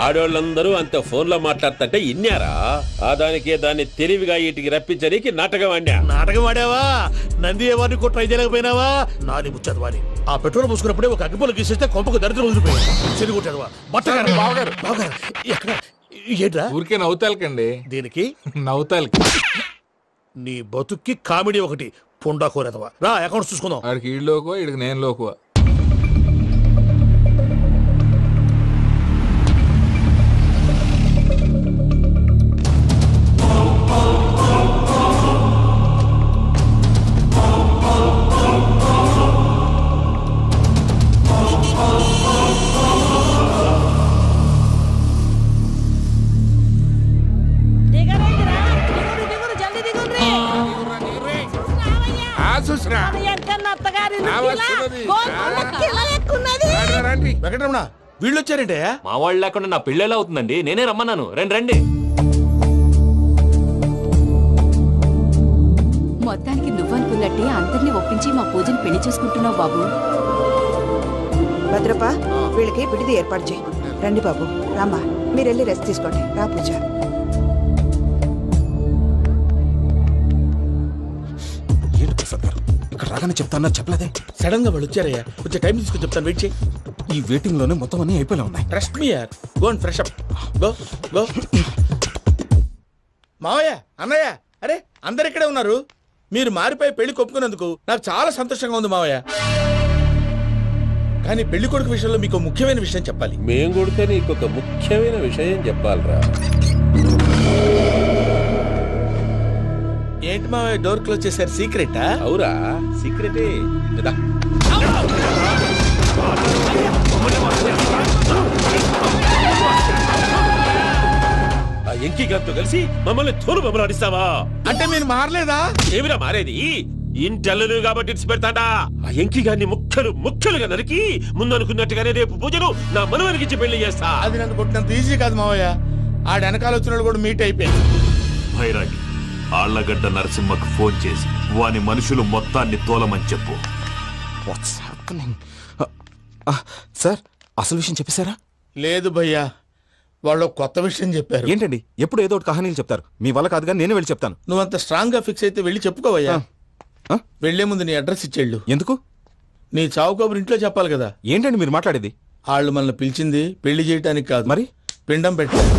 ఆడోళ్ళందరూ అంత ఫోన్ లో మాట్లాడుతుంటే ఇన్నారా? ఆ దానికే దాన్ని తెలివిగా ఇటుకి రప్పించడానికి నాటకం ఆడావా? నంది ఎవరిని ట్రై చేయలేకపోయినావా? నాది ముచ్చదు వాడి ఆ పెట్రోల్ పూసుకున్నప్పుడే ఒక అగ్గిపొల గీసేస్తే కొంపకు దరిద్రం వదిలిపోయాడు. చెరుగుంటాడువా బట్టగారు బావగారు బావగారు ఎక్కడ ఏంట్రా? ఊరికే నవ్వుతాలకండి. దీనికి నవ్వుతాలకి నీ బతుక్కి కామెడీ ఒకటి పుండా కోరేదవా. రా అకౌంట్స్ చూసుకుందాం. ఆడికి ఈడు లోకువా, ఈడికి నేను లోకువా. వెంకటరమణ వీళ్ళు వచ్చారంటే మా వాళ్ళు లేకుండా నా పెళ్ళి ఎలా అవుతుందండి? నేనే రమ్మన్నాను. రండి రండి. మొత్తానికి నువ్వనుకున్నట్టే అందరినీ ఒప్పించి మా పూజను పెళ్లి చేసుకుంటున్నావు బాబు. భద్రప్ప వీళ్ళకి విడిది ఏర్పాటు చేయి. రండి బాబు రామ్మా, మీరెళ్ళి రెస్ట్ తీసుకోండి. రా పూజ. ఏంటి ప్రసాద్ గారు ఇక్కడ రాగానే చెప్తాను చెప్పలేదే? సడన్ గా వాళ్ళు వచ్చారయ్యా, కొంచెం టైం తీసుకుని చెప్తాను. వెయిట్ చేయి. ఈ వెయిటింగ్ లోనే మొత్తం అన్ని అయిపోయినా ఉన్నాయి. ట్రస్ట్ మీ యార్. Go and fresh up. Go go. మావయ్య అన్నయ్య, అరే అందరు ఇక్కడే ఉన్నారు. మీరు మారిపోయి పెళ్లి కొప్పుకున్నందుకు నాకు చాలా సంతోషంగా ఉంది మావయ్య. కానీ పెళ్లి కొడుకు విషయంలో మీకు ముఖ్యమైన విషయం చెప్పాలి. మేం కొడితే నీకు ఒక ముఖ్యమైన విషయం చెప్పాలరా. ఏంటి మావయ్య డోర్ క్లోజ్ చేశారు? సీక్రెటా? అవురా, సీక్రెటే. ఆ ఎంకి గారితో కలిసి మమ్మల్ని తోలు బొమ్మలాడిస్తావా? అంటే మీరు మారలేదా? ఏమిరా మారేది? ఇంటల్లు కాబట్టి ఇడిచి పెడతాడా? ఆ ఎంకి గారిని ముక్కలుగా నరికి ముందనుకున్నట్టుగానే రేపు పూజలు నా మనవనికిచ్చి పెళ్లి చేస్తా. అది నన్ను కొట్టినంత ఈజీ కాదు మావయ్య. ఆడ వెనకాల వచ్చిన కూడా మీట్ అయిపోయింది. భైరాగి ఆళ్లగడ్డ నరసింహకు ఫోన్ చేసి వాని మనుషులు మొత్తాన్ని తోలమని చెప్పు. సార్ అసలు విషయం చెప్పేశారా? లేదు భయ్యా, వాళ్ళు కొత్త విషయం చెప్పారు. ఏంటండి ఎప్పుడు ఏదో ఒకటి కహానీలు చెప్తారు. మీ వల్ల కాదుగా నేనే వెళ్ళి చెప్తాను. నువ్వంత స్ట్రాంగ్ గా ఫిక్స్ అయితే వెళ్ళి చెప్పుకోవయ్యా. వెళ్లే ముందు నీ అడ్రస్ ఇచ్చేళ్ళు. ఎందుకు? నీ చావు కబురు ఇంట్లో చెప్పాలి కదా. ఏంటండి మీరు మాట్లాడేది? వాళ్ళు మనల్ని పిలిచింది పెళ్లి చేయడానికి కాదు, మరి పిండం పెట్టారు.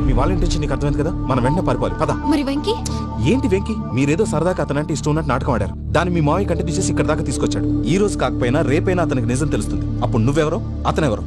మీ వాళ్ళ ఇంటి నీకు అర్థమైంది కదా, మనం వెంటనే పారిపోవాలి. పద. మరి వెంకీ? ఏంటి వెంకీ? మీరేదో సరదాగా అతనంటే ఇష్టం ఉన్నట్టు నాటకం ఆడారు. దాన్ని మీ మావయ్య కంటిన్యూ చేసి ఇక్కడ దాకా తీసుకొచ్చాడు. ఈ రోజు కాకపోయినా రేపైనా అతనికి నిజం తెలుస్తుంది. అప్పుడు నువ్వెవరో అతనెవరో.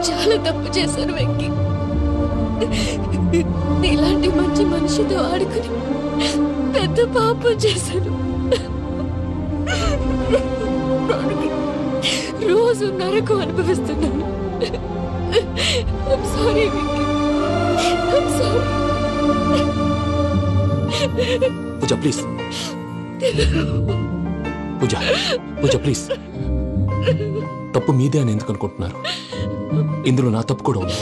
చాలా తప్పు చేశాను వెంకీ. ఇలాంటి మంచి మనిషితో ఆడుకుని పెద్ద పాపం చేశాను. రోజు నరకం అనుభవిస్తున్నాను. Sorry Venky, sorry. Pooja please, Pooja Pooja please. తప్పు మీదే అని ఎందుకు అనుకుంటున్నారు? ఇందులో నా తప్పు కూడా ఉంది.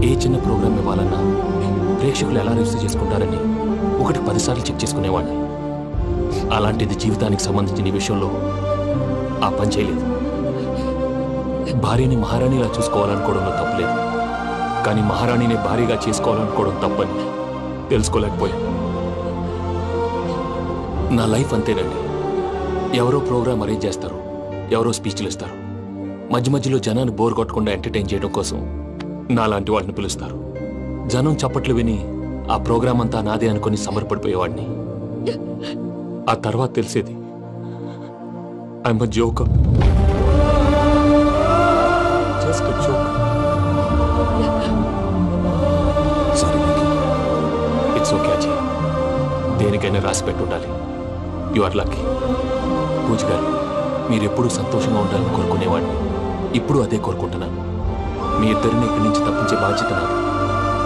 ఏ చిన్న ప్రోగ్రామ్ ఇవ్వాలన్నా ప్రేక్షకులు ఎలా రిసీవ్ చేసుకుంటారని 1-10 సార్లు చెక్ చేసుకునేవాడిని. అలాంటిది జీవితానికి సంబంధించిన ఈ విషయంలో ఆ పని చేయలేదు. భార్యని మహారాణిలా చూసుకోవాలనుకోవడంలో తప్పులేదు, కానీ మహారాణిని భార్యగా చేసుకోవాలనుకోవడం తప్పని తెలుసుకోలేకపోయాను. నా లైఫ్ అంతేనండి. ఎవరో ప్రోగ్రామ్ అరేంజ్ చేస్తారు, ఎవరో స్పీచ్లు ఇస్తారు. మధ్య మధ్యలో జనాన్ని బోర్ కొట్టకుండా ఎంటర్టైన్ చేయడం కోసం నాలాంటి వాళ్ళని పిలుస్తారు. జనం చప్పట్లు విని ఆ ప్రోగ్రామ్ అంతా నాదే అనుకుని సమర్పడిపోయేవాడిని. ఆ తర్వాత తెలిసేది I'm a joker. Just a joke. It's okay Ajay, దేనికైనా రాసి పెట్టి ఉండాలి. You are lucky. పూజ గారు, మీరెప్పుడూ సంతోషంగా ఉండాలని కోరుకునేవాడిని. ఇప్పుడు అదే కోరుకుంటున్నాను. మీ ఇద్దరిని ఇక్కడి నుంచి తప్పించే బాధ్యత నాది.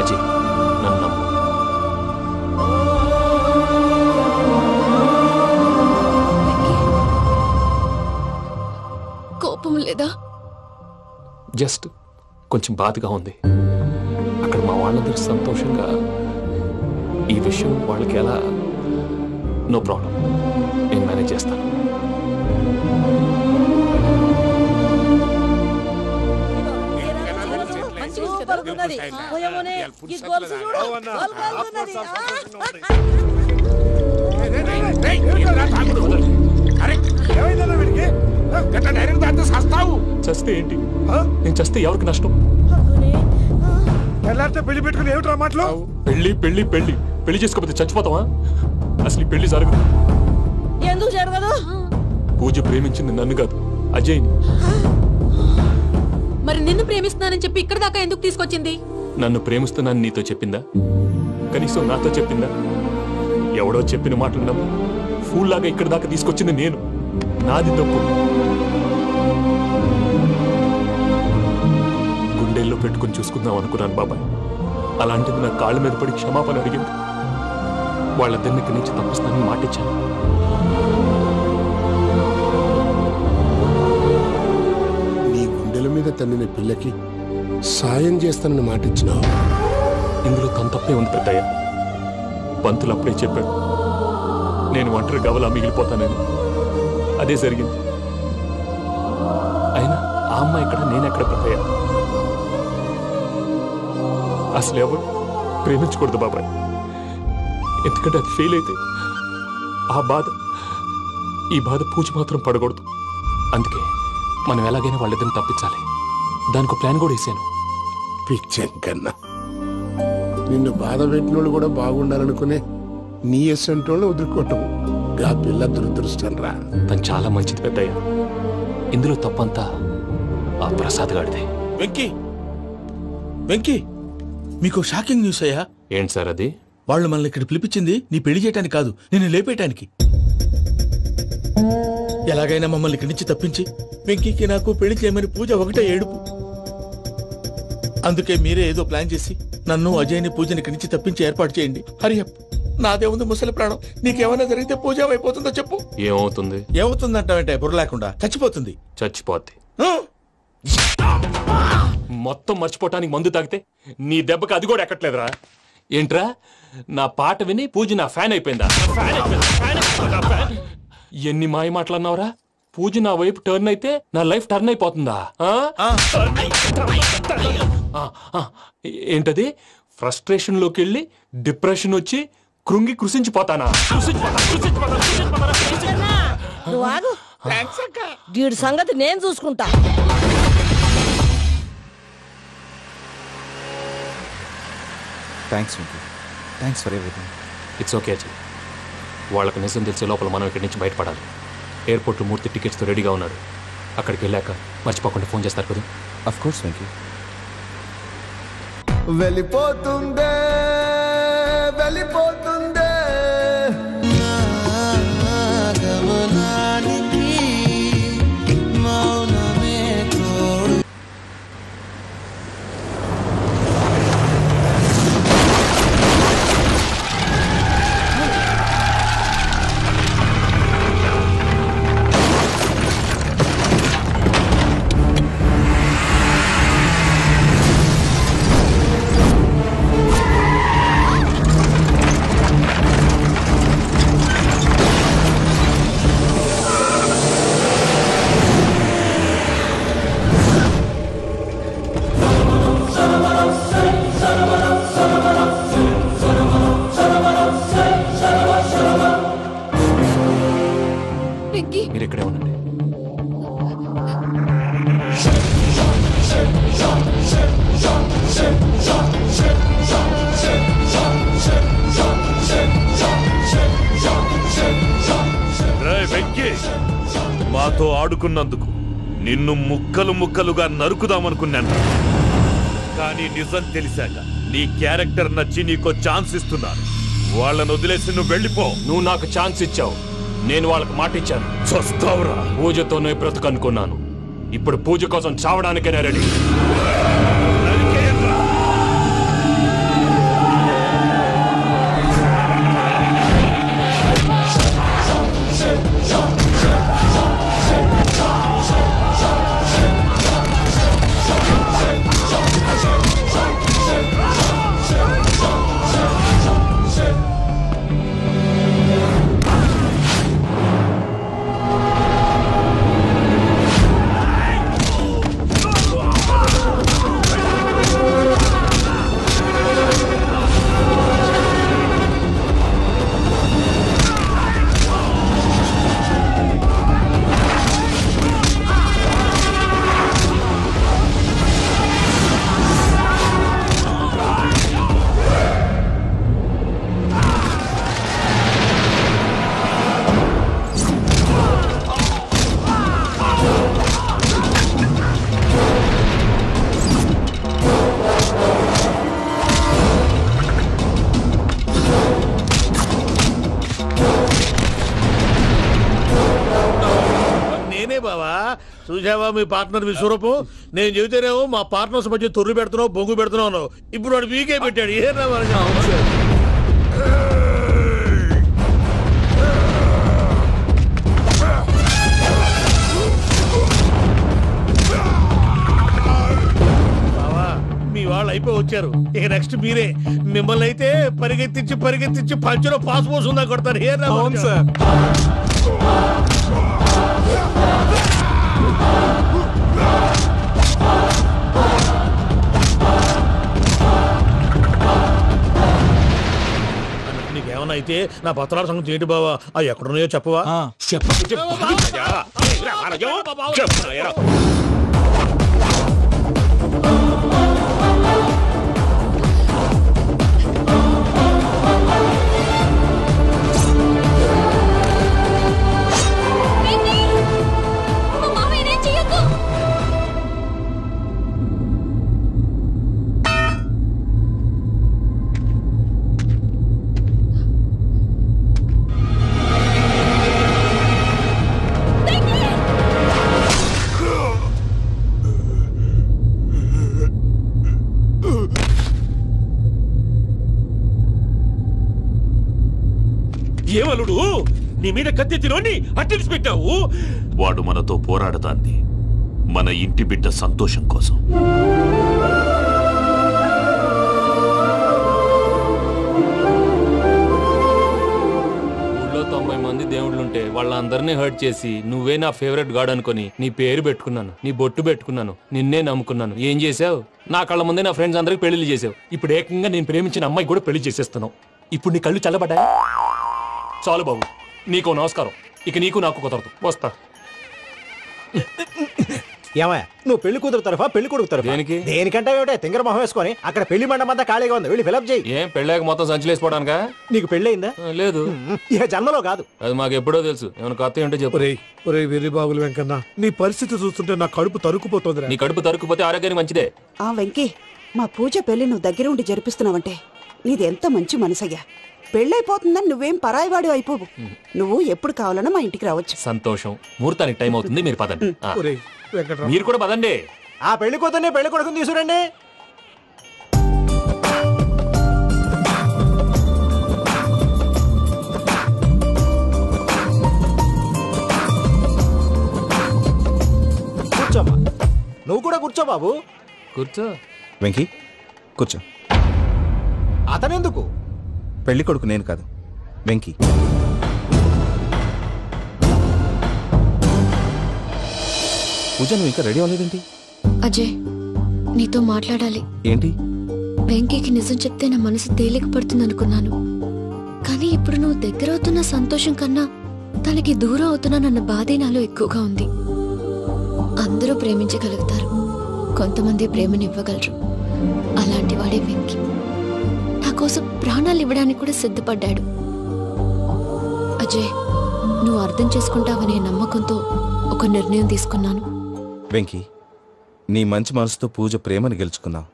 అజయ్, నన్ను జస్ట్ కొంచెం బాధగా ఉంది. అక్కడ మా వాళ్ళందరూ సంతోషంగా ఈ విషయం వాళ్ళకి ఎలా నో ప్రాబ్లం, నేను మేనేజ్ చేస్తాను. చస్తే ఏంటి? నేను చస్తే ఎవరికి నష్టం? పెళ్లి పెట్టుకుని ఏమిట్రా మాటలు? పెళ్లి పెళ్లి పెళ్లి పెళ్లి చేసుకోకపోతే చచ్చిపోతావా? అసలు ఈ పెళ్లి జరగదు. ఎందుకు జరగదు? పూజ ప్రేమించింది నన్ను కాదు, అజయ్ని. మరి నిన్ను ప్రేమిస్తున్నానని చెప్పి ఇక్కడ దాకా ఎందుకు తీసుకొచ్చింది? నన్ను ప్రేమిస్తున్నాను నీతో చెప్పిందా? కనీసం నాతో చెప్పిందా? ఎవడో చెప్పిన మాటలు నమ్మి ఫూల్ లాగా ఇక్కడ దాకా తీసుకొచ్చింది నేను. నాది తప్పు. గుండెల్లో పెట్టుకుని చూసుకుందాం అనుకున్నాను బాబాయ్. అలాంటిది నా కాళ్ళ మీద పడి క్షమాపణ అడిగింది. వాళ్ళిద్దరిని ఇక్కడి నుంచి తప్పిస్తానని మాటిచ్చాను. నీ గుండెల మీద తన్నిన పిల్లకి సాయం చేస్తానని మాటిచ్చినావు. ఇందులో తన తప్పే ఉంది పెద్దయ్య. పంతులు అప్పుడే చెప్పాడు నేను ఒంటరి గవలా మిగిలిపోతానని. అదే జరిగింది. అయినా ఆ అమ్మాయి ఎక్కడ, నేనెక్కడ పెద్దయ్య? అసలు ఎవరు ప్రేమించకూడదు బాబాయ్. ఎందుకంటే అది ఫెయిల్ అయితే ఈ బాధ పూజ మాత్రం పడకూడదు. అందుకే మనం ఎలాగైనా వాళ్ళిద్దరిని తప్పించాలి. దానికి ప్లాన్ కూడా వేసాను. పిచ్చంకన్నా నిన్ను బాధ పెట్టినోళ్ళు కూడా బాగుండాలనుకునే నీ ఎస్సంటోళ్ళు వదులుకోవటం ఆ పిల్ల దురదృష్టం రా. తను చాలా మంచిది పెద్దయ్య. ఇందులో తప్పంతా ఆ ప్రసాద్ గాడిదే. వెంకీ వెంకీ, మీకు షాకింగ్ న్యూస్ అయ్యా. ఏంటి సార్ అది? వాళ్ళు మనల్ని ఇక్కడ పిలిపించింది నీ పెళ్లి చేయటానికి కాదు, నిన్ను లేపేయటానికి. ఎలాగైనా మమ్మల్ని ఇక్కడి నుంచి తప్పించి వెంకీకి నాకు పెళ్లి చేయమని పూజ ఒకటే ఏడుపు. అందుకే మీరే ఏదో ప్లాన్ చేసి నన్ను అజయ్ని పూజని ఇక్కడి నుంచి తప్పించి ఏర్పాటు చేయండి. హరియప్, నాదే ఉంది ముసలి ప్రాణం. నీకేమైనా జరిగితే పూజ అయిపోతుందో చెప్పు. ఏమవుతుంది? ఏమవుతుందంటావంటే బుర్ర లేకుండా చచ్చిపోతుంది. చచ్చిపోద్ది. మొత్తం మర్చిపోవటానికి మందు తాగితే నీ దెబ్బకి అది కూడా ఎక్కట్లేదురా. ఏంట్రా, నా పాట విని పూజ నా ఫ్యాన్ అయిపోయిందా? ఎన్ని మాయ మాటలన్నావురా? పూజ నా వైపు టర్న్ అయితే నా లైఫ్ టర్న్ అయిపోతుందా? ఏంటది? ఫ్రస్ట్రేషన్ లోకి వెళ్ళి డిప్రెషన్ వచ్చి కృంగి కృషించిపోతానా? వీడి సంగతి నేను చూసుకుంటా. Thanks for everything. It's okay Ajay. వాళ్ళకి నిజం తెలిసే లోపల మనం ఇక్కడి నుంచి బయటపడాలి. ఎయిర్పోర్ట్లో మూర్తి టికెట్స్తో రెడీగా ఉన్నాడు. అక్కడికి వెళ్ళాక మర్చిపోకుండా ఫోన్ చేస్తారు కదా. Of course Venky. వెళ్ళిపోతుందే వెళ్ళిపోతుందే గమనానికి మౌనమే తోడు. మీరు ఇక్కడే ఉండండి. వెంకీ, మాతో ఆడుకున్నందుకు నిన్ను ముక్కలు ముక్కలుగా నరుకుదామనుకున్నాను. కానీ నిజం తెలిసాక నీ క్యారెక్టర్ నచ్చి నీకో ఛాన్స్ ఇస్తున్నాను. వాళ్ళను వదిలేసి నువ్వు వెళ్ళిపో. నువ్వు నాకు ఛాన్స్ ఇచ్చావు, నేను వాళ్ళకి మాట ఇచ్చాను. చస్తావురా. పూజతోనే బ్రతుకనుకున్నాను. ఇప్పుడు పూజ కోసం చావడానికైనా రెడీ. బావా చూసావా మీ పార్ట్నర్ విశ్వరూపం? నేను చెబితేనేమో మా పార్ట్నర్స్ మధ్య తొర్రు పెడుతున్నావు, బొంగు పెడుతున్నావు. ఇప్పుడు వాడు మీకే పెట్టాడు. ఏనా మీ వాళ్ళు అయిపోయి వచ్చారు. ఇక నెక్స్ట్ మీరే. మిమ్మల్ని అయితే పరిగెత్తించి పంచులో పాస్ పోసుందా కొడతారు. అవును సార్. నీకేమన్నా అయితే నా పత్రాల సంగతి ఏంటి బావా? అవి ఎక్కడున్నాయో చెప్పవా? ఏమలుడు నీ మీద కత్తెత్తిలోని అట్టెలిసి పెట్టావు. వాడు మనతో పోరాడతాంది మన ఇంటి బిడ్డ సంతోషం కోసం. ఊళ్ళో 90 మంది దేవుళ్ళుంటే వాళ్ళందరినీ హర్ట్ చేసి నువ్వే నా ఫేవరెట్ గాడ్ అనుకుని నీ పేరు పెట్టుకున్నాను, నీ బొట్టు పెట్టుకున్నాను, నిన్నే నమ్ముకున్నాను. ఏం చేసావు? నా కళ్ళ ముందే నా ఫ్రెండ్స్ అందరికి పెళ్లి చేసావు. ఇప్పుడు ఏకంగా నేను ప్రేమించిన అమ్మాయి కూడా పెళ్లి చేసేస్తున్నావు. ఇప్పుడు నీ కళ్ళు చల్లబడ్డాయా? చాలు బాబు, నీకు నమస్కారం. ఇక నీకు నాకు కుదరదు. వస్తా. ఏమయ్య, నువ్వు పెళ్లి కూతురు తరఫా పెళ్లి కొడుకు తరఫా? దేనికి? దేనికంటే తింగర మొహం వేసుకొని అక్కడ పెళ్లి మండపంతా ఖాళీగా ఉంది, వెళ్ళి ఫిలప్ చేయి. ఏం పెళ్ళాక మొత్తం సంచలేసిపోవడానికా? నీకు పెళ్ళయిందా? లేదు. ఇక జన్మలో కాదు. అది మాకు ఎప్పుడో తెలుసు. ఏమైనా కొత్త ఏంటో చెప్పు. ఒరే వెర్రి బాబులు వెంకన్న, నీ పరిస్థితి చూస్తుంటే నా కడుపు తరుక్కుపోతుంది. నీ కడుపు తరుక్కుపోతే ఆరోగ్యానికి మంచిదే. ఆ వెంకీ, మా పూజ పెళ్లి నువ్వు దగ్గర ఉండి జరిపిస్తున్నావంటే నీది ఎంత మంచి మనసయ్యా. పెళ్ళైపోతుందని నువ్వేం పరాయివాడు అయిపోవు. నువ్వు ఎప్పుడు కావాలన్నా మా ఇంటికి రావచ్చు. సంతోషం. ముహూర్తానికి టైం అవుతుంది, మీరు పదండి. మీరు కూడా పదండి. ఆ పెళ్లి కూతుర్ని పెళ్లి కొడుకుని తీసుకురండి. కూర్చోమ్మా. నువ్వు కూడా కూర్చో బాబు. కూర్చో. వెంకీ కూర్చో. అతనెందుకు? పెళ్లి కొడుకు నేను కాదు, వెంకీ. పూజ, నువ్వు ఇంకా రెడీ అవ్వలేదేంటి? అజయ్, నీతో మాట్లాడాలి. ఏంటి? వెంకీకి నిజం చెప్తే నా మనసు తేలిక పడుతుంది అనుకున్నాను. కానీ ఇప్పుడు నువ్వు దగ్గర అవుతున్న సంతోషం కన్నా తనకి దూరం అవుతున్నానన్న బాధే నాలో ఎక్కువగా ఉంది. అందరూ ప్రేమించగలుగుతారు, కొంతమంది ప్రేమనివ్వగలరు. అలాంటి వాడే వెంకీ. నా కోసం ప్రాణాలు ఇవ్వడానికి కూడా సిద్ధపడ్డాడు. అజయ్, నువ్వు అర్థం చేసుకుంటావనే నమ్మకంతో ఒక నిర్ణయం తీసుకున్నాను. వెంకీ, నీ మంచి మనసుతో పూజ ప్రేమను గెలుచుకున్నావు.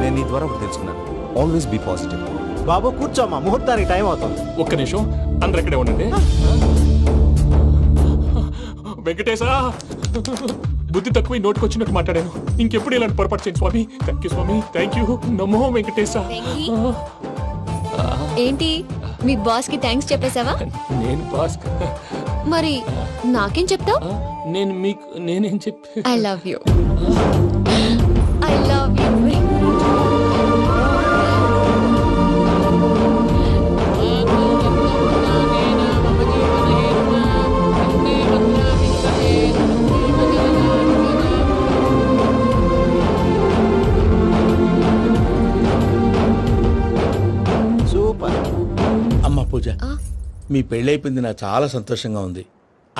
నేను నీ ద్వారా ఒకటి తెలుసుకున్నాను. Always be positive. బాబు కూర్చోమ్మా, ముహూర్తానికి టైం అవుతుంది. ఒక్క నిమిషం, అందరు ఇక్కడే ఉండండి. వెంకటేశా, బుద్ధి తక్కువ నోటుకొచ్చినట్టు మాట్లాడాను. ఇంకెప్పుడు ఇలాంటి పొరపాటు చేయండి స్వామి. థ్యాంక్ యూ స్వామి, థ్యాంక్ యూ. నమో వెంకటేశా. ఏంటి, మీ బాస్ కి థ్యాంక్స్ చెప్పేశావా? నేను బాస్ మరి నాకేం చెప్తావు? నేనేం చెప్పి I love you. I love you. అమ్మ పూజ, మీ పెళ్ళైపోయింది, నాకు చాలా సంతోషంగా ఉంది.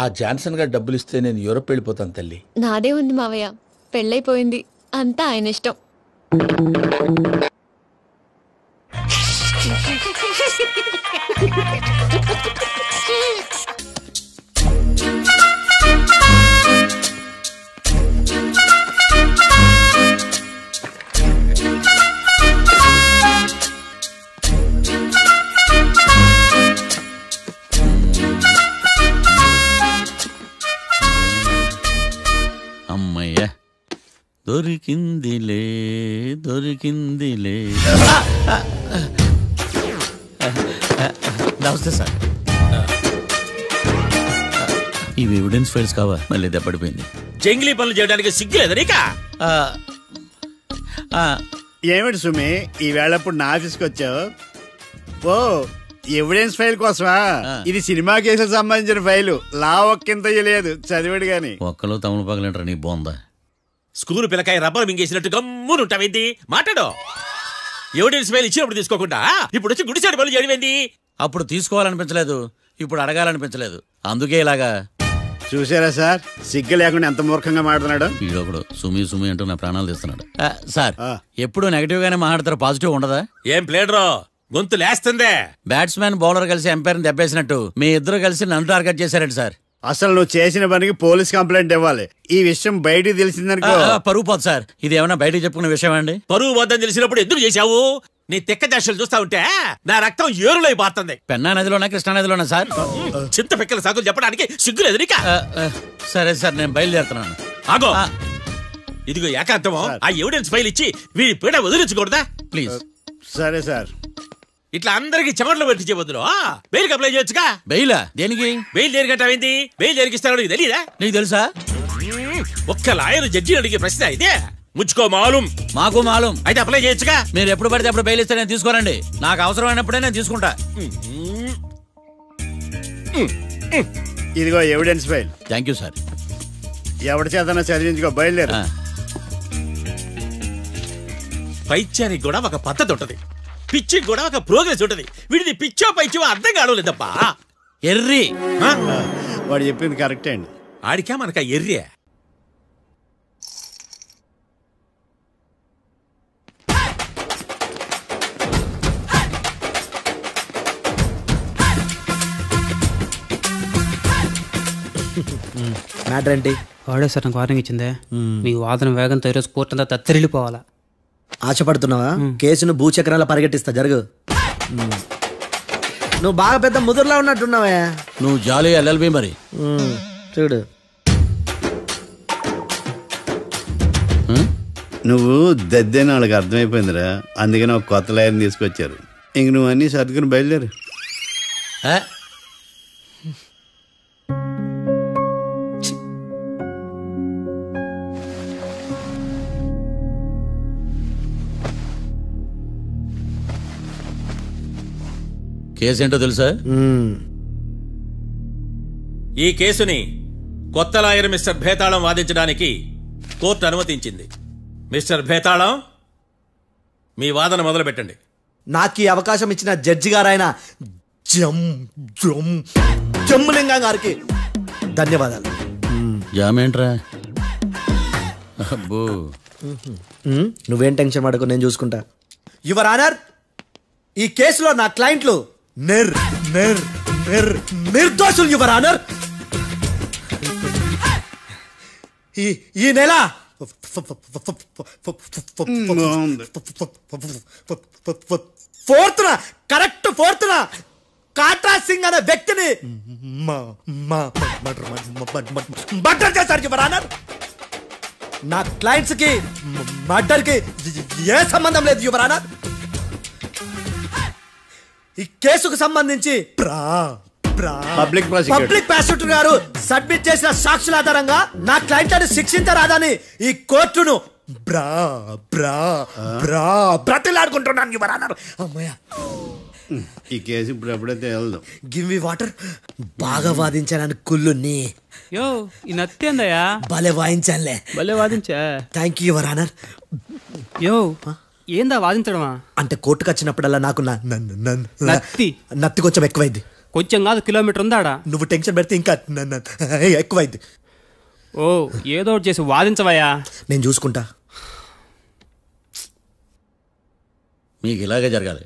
ఆ జాన్సన్ గారు డబ్బులు ఇస్తే నేను యూరోప్ వెళ్ళిపోతాను తల్లి. నాదే ఉంది మావయ్య, పెళ్ళైపోయింది, అంతా ఆయన ఇష్టం. దొరికిందిలే దొరికిందిలే. నమస్తే సార్. ఇవి ఎవిడెన్స్ ఫైల్స్ కావా? మళ్ళీ దెబ్బడిపోయింది. జంగిలీ పనులు చేయడానికి సిగ్గులేదు నీకా? ఏమిటి సుమి ఈ వేళప్పుడు నా ఆఫీస్కి వచ్చావు? ఓ ఎవిడెన్స్ ఫైల్ కోసమా? ఇది సినిమా కేసులకు సంబంధించిన ఫైలు. లా ఒక్కింత లేదు చదివాడు గాని. ఒక్కలో తమను పగలంటారా నీ బోందా? School పిల్లకాయ rubber మింగేసినట్టు గమ్మునుంటావేంది? మాట్లాడు. ఎవిడెన్స్ ఫైల్ ఇచ్చినప్పుడు తీసుకోకుండా ఇప్పుడు వచ్చి గుడిసాడు పనులు చేయడమేంది? అప్పుడు తీసుకోవాలనిపించలేదు, ఇప్పుడు అడగాలనిపించలేదు, అందుకే ఇలాగా. చూసారా సార్, సిగ్గు లేకుండా ఎంత మూర్ఖంగా మాట్లాడుతున్నాడు. వీడొకడు సుమి సుమి అంటూ నా ప్రాణాలు తీస్తున్నాడు. సార్ ఎప్పుడు నెగటివ్ గానే మాట్లాడతారు, పాజిటివ్ ఉండదా? ఏం ప్లేడరో గొంతు లేస్తుందే. బ్యాట్స్మెన్ బౌలర్ కలిసి ఎంపైర్ దెబ్బేసినట్టు మీ ఇద్దరు కలిసి నన్ను టార్గెట్ చేశారండి సార్. అసలు నువ్వు చేసిన పనికి పోలీస్ కంప్లైంట్ ఇవ్వాలి. ఈ విషయం బయటికి తెలిసిందనుకో పరువు పోదు సార్. ఇది ఏమైనా బయటికి చెప్పుకునే విషయం అండి? పరువు వద్దని తెలిసినప్పుడు ఎందుకు చేశావు? నీ తెక్క దశలు చూస్తా ఉంటే నా రక్తం ఏరులై పారుతుంది. పెన్నా నదిలోనా కృష్ణా నదిలోనా సార్? చింత పిక్కల సాగులు చెప్పడానికి సిగ్గులేదు నీకా? సరే సార్, నేను బయలుదేరుతున్నాను. ఆగో, ఇదిగో ఏకాంతమో ఆ ఎవిడెన్స్ ఫైల్ ఇచ్చి వీడి పీడ వదిలించకూడదా ప్లీజ్? సరే సార్. ఇట్లా అందరికి చెమటలు పెట్టించే బదులు బెయిల్కి అప్లై చేయొచ్చుగా. బెయిలా? దేనికి? బెయిల్ దేనికంటావేంది? బెయిల్ దేనికిస్తారో నీకు తెలియదా? నీకు తెలుసా? ఒక్క లాయర్ జడ్జి అడిగే ప్రశ్న అయితే ముచ్చుకో మాలూం. మాకు మాలూం. అయితే అప్లై చేయొచ్చుగా. మీరు ఎప్పుడు పడితే అప్పుడు బెయిల్ ఇస్తే నేను తీసుకోనండి. నాకు అవసరమైనప్పుడే నేను తీసుకుంటా. ఇదిగో evidence file. Thank you sir. ఎవరి చేతనా చదివించుకో, బయలుదేరు. పైత్యానికి కూడా ఒక పద్ధతి ఉంటది, పిచ్చికి కూడా ఒక ప్రోగ్రెస్ ఉంటది. వీడిది పిచ్చో పైచో అర్థం కావలేదప్పా. ఎర్రి వాడు చెప్పింది కరెక్టే అండి. ఆడికా మనక ఎర్రే. మ్యాటర్ ఏంటి? వాడే సార్ నాకు వార్నింగ్ ఇచ్చిందే. మీ వాదన వేగంతో ఈరోజు కోర్టు అంతా తత్తరిల్లిపోవాలా. ఆశపడుతున్నావా? కేసును భూచక్రాల పరిగెట్టిస్తా, జరుగు. నువ్వు బాగా పెద్ద ముదురులా ఉన్నట్టున్నావే. నువ్వు జాలి ఎల్ఎల్బి మరి. చూడు, నువ్వు దద్దేని వాళ్ళకి అర్థమైపోయిందిరా. అందుకని ఒక కొత్త లాయర్ని తీసుకొచ్చారు. ఇంక నువ్వు అన్నీ సర్దుకుని బయలుదేరు. కేసేంటో తెలుసా? ఈ కేసుని కొత్త లాయర్ మిస్టర్ భేతాళం వాదించడానికి కోర్టు అనుమతించింది. మిస్టర్ భేతాళం, మీ వాదన మొదలు పెట్టండి. నాకు ఈ అవకాశం ఇచ్చిన జడ్జి గారైన జమ్ములింగం గారికి ధన్యవాదాలు. జామేంట్రా? అబ్బో, నువ్వేం టెన్షన్ పడకు, నేను చూసుకుంటా. యువర్ ఆనర్, ఈ కేసులో నా క్లయింట్లు నిర్దోషులు యువర్ ఆనర్. ఈ నెల 4th correct 4th Katra Singh అనే వ్యక్తిని మర్డర్ చేశారు యువర్ ఆనర్. నా క్లయింట్స్ కి మర్డర్ కి ఏ సంబంధం లేదు యువర్ ఆనర్. ఈ కేసుకు సంబంధించి పబ్లిక్ ప్రాసిక్యూటర్ గారు సబ్మిట్ చేసిన సాక్షుల ఆధారంగా నా క్లయింట్ అని శిక్షించరాదని ఈ కోర్టును బ్రతిలాడుకుంటున్నాను యువర్ ఆనర్. అమ్మయ్య, ఈ కేసు ఇప్పుడు ఎప్పుడైతే వెళ్దాం. Give me water. బాగా వాదించాను కుళ్ళుని. యో ఈ నత్తేందయ్యా? భలే వాయించానులే. భలే వాదించా. Thank you your honour. యో ఏందా వాదించడమా? అంటే కోర్టుకు వచ్చినప్పుడల్లా నాకు నత్తి కొంచెం ఎక్కువైంది. కొంచెం కాదు, కిలోమీటర్ ఉందాడా. నువ్వు టెన్షన్ పెడితే ఇంకా ఎక్కువైంది. ఓ ఏదో ఒకటి చేసి వాదించవయ్యా. నేను చూసుకుంటా. మీకు ఇలాగే జరగాలి.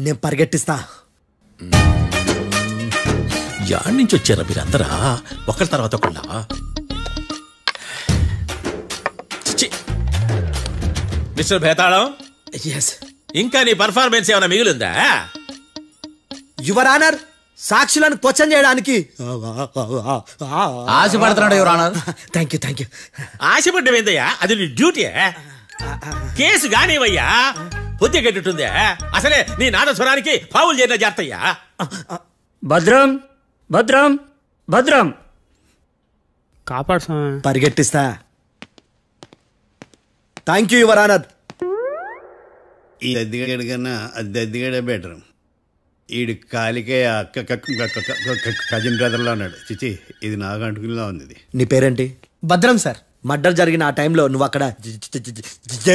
నేను పరిగెట్టిస్తా. యాడ్ నుంచి వచ్చారా మీరందరా ఒకరి తర్వాత ఒకళ్ళ? మిస్టర్ భేతాళం, ఇంకా నీ పర్ఫార్మెన్స్ ఏమైనా మిగిలిందా? యువర్ ఆనర్, సాక్షులను క్వశ్చన్ చేయడానికి ఆశపడుతున్నాడు యువర్ ఆనర్. థ్యాంక్ యూ ఆశపడ్డమేందయ్యా, అది నీ డ్యూటీ. కేసు గానివయ్యా, బుద్ధి గట్టుందే. అసలే నీ నాదస్వరానికి పావులు చేరిన జాతయ్యా. భద్రం భద్రం భద్రం కాపాడు స్వామి. పరిగెట్టిస్తా. Thank you your honour. ఈ దద్దిగడ కన్నా అది దద్దిగడే బెటర్. ఈడు కాలికే కజిన్ బ్రదర్లో ఉన్నాడు. చిచి, ఇది నాగంటుకులా ఉంది. ఇది నీ పేరేంటి? భద్రం సార్. మర్డర్ జరిగిన ఆ టైంలో నువ్వు అక్కడ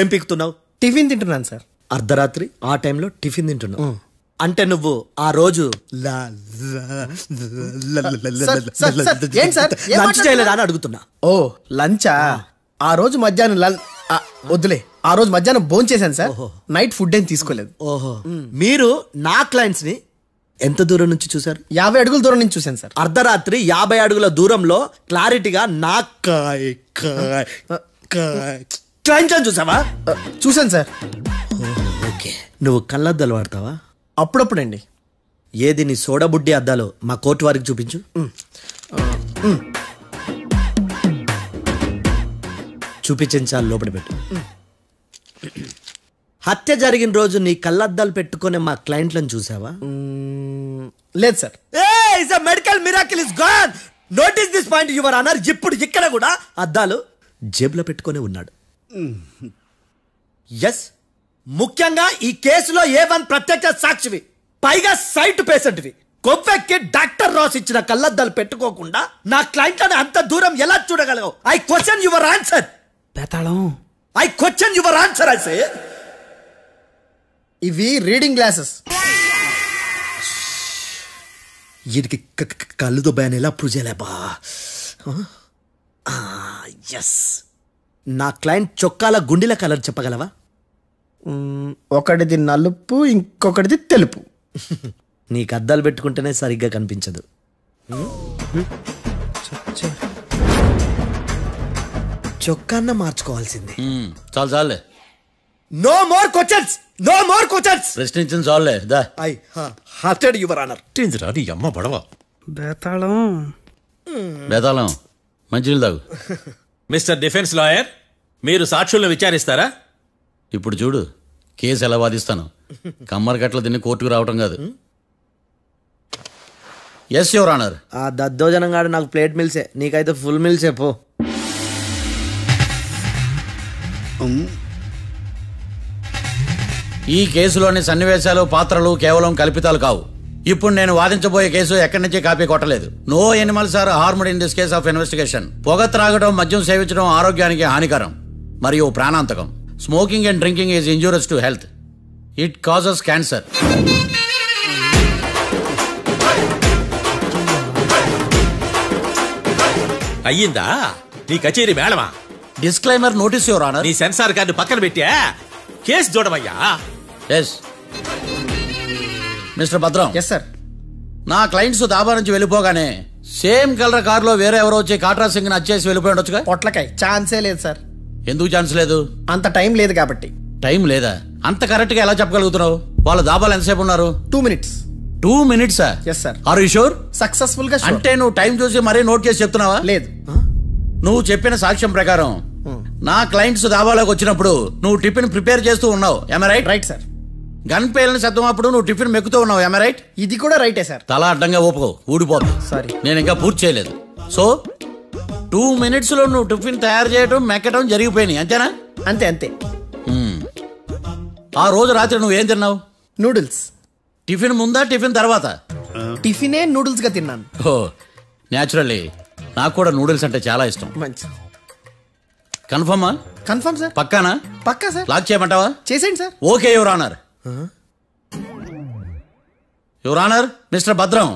ఏం పీకుతున్నావు? టిఫిన్ తింటున్నాను సార్. అర్ధరాత్రి ఆ టైంలో టిఫిన్ తింటున్నావు అంటే నువ్వు ఆ రోజు లంచ్ చేయలేదా అని అడుగుతున్నా. ఓ లంచా? ఆ రోజు మధ్యాహ్నం వద్దులే, ఆ రోజు మధ్యాహ్నం భోజనం చేశాను సార్. నైట్ ఫుడ్ ఏం తీసుకోలేదు. ఓహో, మీరు నా క్లయింట్స్ ని ఎంత దూరం నుంచి చూసారు? 50 అడుగుల దూరం నుంచి చూశాను సార్. అర్ధరాత్రి 50 అడుగుల దూరంలో క్లారిటీగా నా క్లయింట్స్ చూసావా? చూశాను సార్. ఓకే, నువ్వు కళ్ళద్దాలు వాడతావా? అప్పుడప్పుడండి. ఏది నీ సోడబుడ్డి అద్దాలు మా కోర్టు వారికి చూపించు. చూపించాలి, లోపల పెట్టు. హత్య జరిగిన రోజు నీ కళ్ళద్దాలు పెట్టుకునే మా క్లయింట్లను చూసావా? లేదు sir. Medical miracle is gone. Notice this point your honour. ఇప్పుడు ఇక్కడ కూడా అద్దాలు జేబులో పెట్టుకునే ఉన్నాడు. ఎస్, ముఖ్యంగా ఈ కేసులో A1 ప్రత్యక్ష సాక్షివి, పైగా సైట్ పేషెంట్వి. కొవ్వెక్కి డాక్టర్ రాస్ ఇచ్చిన కళ్ళద్దాలు పెట్టుకోకుండా నా క్లయింట్లను అంత దూరం ఎలా చూడగలవు? I question your answer. బేతాళం, I question your answer. I say ఇవి రీడింగ్ గ్లాసెస్. వీటికి కళ్ళు దుబ్బాయని ఎలా ప్రూవ్ చేయలేబా? ఎస్, నా క్లయింట్ చొక్కాల గుండెల కలర్ చెప్పగలవా? ఒకటిది నలుపు, ఇంకొకటిది తెలుపు. నీకు అద్దాలు పెట్టుకుంటేనే సరిగ్గా కనిపించదు. చొక్కాన్న మార్చుకోవాల్సింది. చాలు చాలే. No more questions, no more questions. ప్రశ్నించిన చాలులే. That I hurted your honour. నీ అమ్మ పడవ. బేతాళం బేతాళం, మంచినీళ్ళు తాగు. మిస్టర్ డిఫెన్స్ లాయర్, మీరు సాక్షులను విచారిస్తారా? ఇప్పుడు చూడు, కేసు ఎలా వాదిస్తాను. కమ్మరి కట్ల తిని కోర్టుకు రావటం కాదు. Yes your honour. ఆ దద్దోజనం గాడు నాకు ప్లేట్ మిల్సే, నీకైతే ఫుల్ మిల్సే. పో. ఈ కేసులోని సన్నివేశాలు, పాత్రలు కేవలం కల్పితాలు కావు. ఇప్పుడు నేను వాదించబోయే కేసు ఎక్కడి నుంచి కాపీ కొట్టలేదు. No animals are harmed in this case of investigation. పొగ త్రాగడం, మద్యం సేవించడం ఆరోగ్యానికి హానికరం మరియు ప్రాణాంతకం. Smoking and drinking is injurious to health. It causes cancer. అయ్యిందా నీ కచేరీ మేడమా? Disclaimer notice your honour. నీ సెన్సార్ కార్డు పక్కన పెట్టా కేసు చూడమయ్యా. Yes mister Bhadram. Yes sir. నా క్లయింట్స్ దాబా నుంచి వెళ్ళిపోగానే సేమ్ కలర్ కారులో వేరే ఎవరో వచ్చి కాట్రా సింగ్ వచ్చేసి వెళ్ళిపోయి ఉండొచ్చుగా? పొట్లకాయ ఛాన్సే లేదు సార్. ఎందుకు ఛాన్స్ లేదు? అంత టైం లేదు కాబట్టి. టైం లేదా? అంత కరెక్ట్ గా ఎలా చెప్పగలుగుతున్నావు? వాళ్ళ దాబాలు ఎంతసేపు ఉన్నారు? 2 minutes. 2 minutes? Yes sir. Are you sure? Successful గా. అంటే నువ్వు టైం చూసి మరీ నోట్ చేసి చెప్తున్నావా? లేదు. నువ్వు చెప్పిన సాక్ష్యం ప్రకారం నా క్లయింట్స్ దాబాలోకి వచ్చినప్పుడు నువ్వు టిఫిన్ ప్రిపేర్ చేస్తూ ఉన్నావు. Am I right? Right sir. Gun పేలిన శబ్దం అప్పుడు నువ్వు టిఫిన్ మెక్కుతూ ఉన్నావు. Am I right? ఇది కూడా రైటే సార్. తల అడ్డంగా ఊపుకో, ఊడిపోదు. సారీ, నేను ఇంకా పూర్తి చేయలేదు. సో 2 minutes లో నువ్వు టిఫిన్ తయారు చేయడం, మెక్కడం జరిగిపోయినాయి, అంతేనా? అంతే అంతే. ఆ రోజు రాత్రి నువ్వు ఏం తిన్నావు? నూడిల్స్. టిఫిన్ ముందా, టిఫిన్ తర్వాత? టిఫినే నూడిల్స్ గా తిన్నాను. ఓ న్యాచురల్లీ నాకు కూడా నూడిల్స్ అంటే చాలా ఇష్టం. మంచి. కన్ఫర్మా? Confirm sir. పక్కానా? పక్కా సార్. లాక్ చేయమంటావా? చేసేయండి సార్. Okay your honour. Your honour, mister Bhadram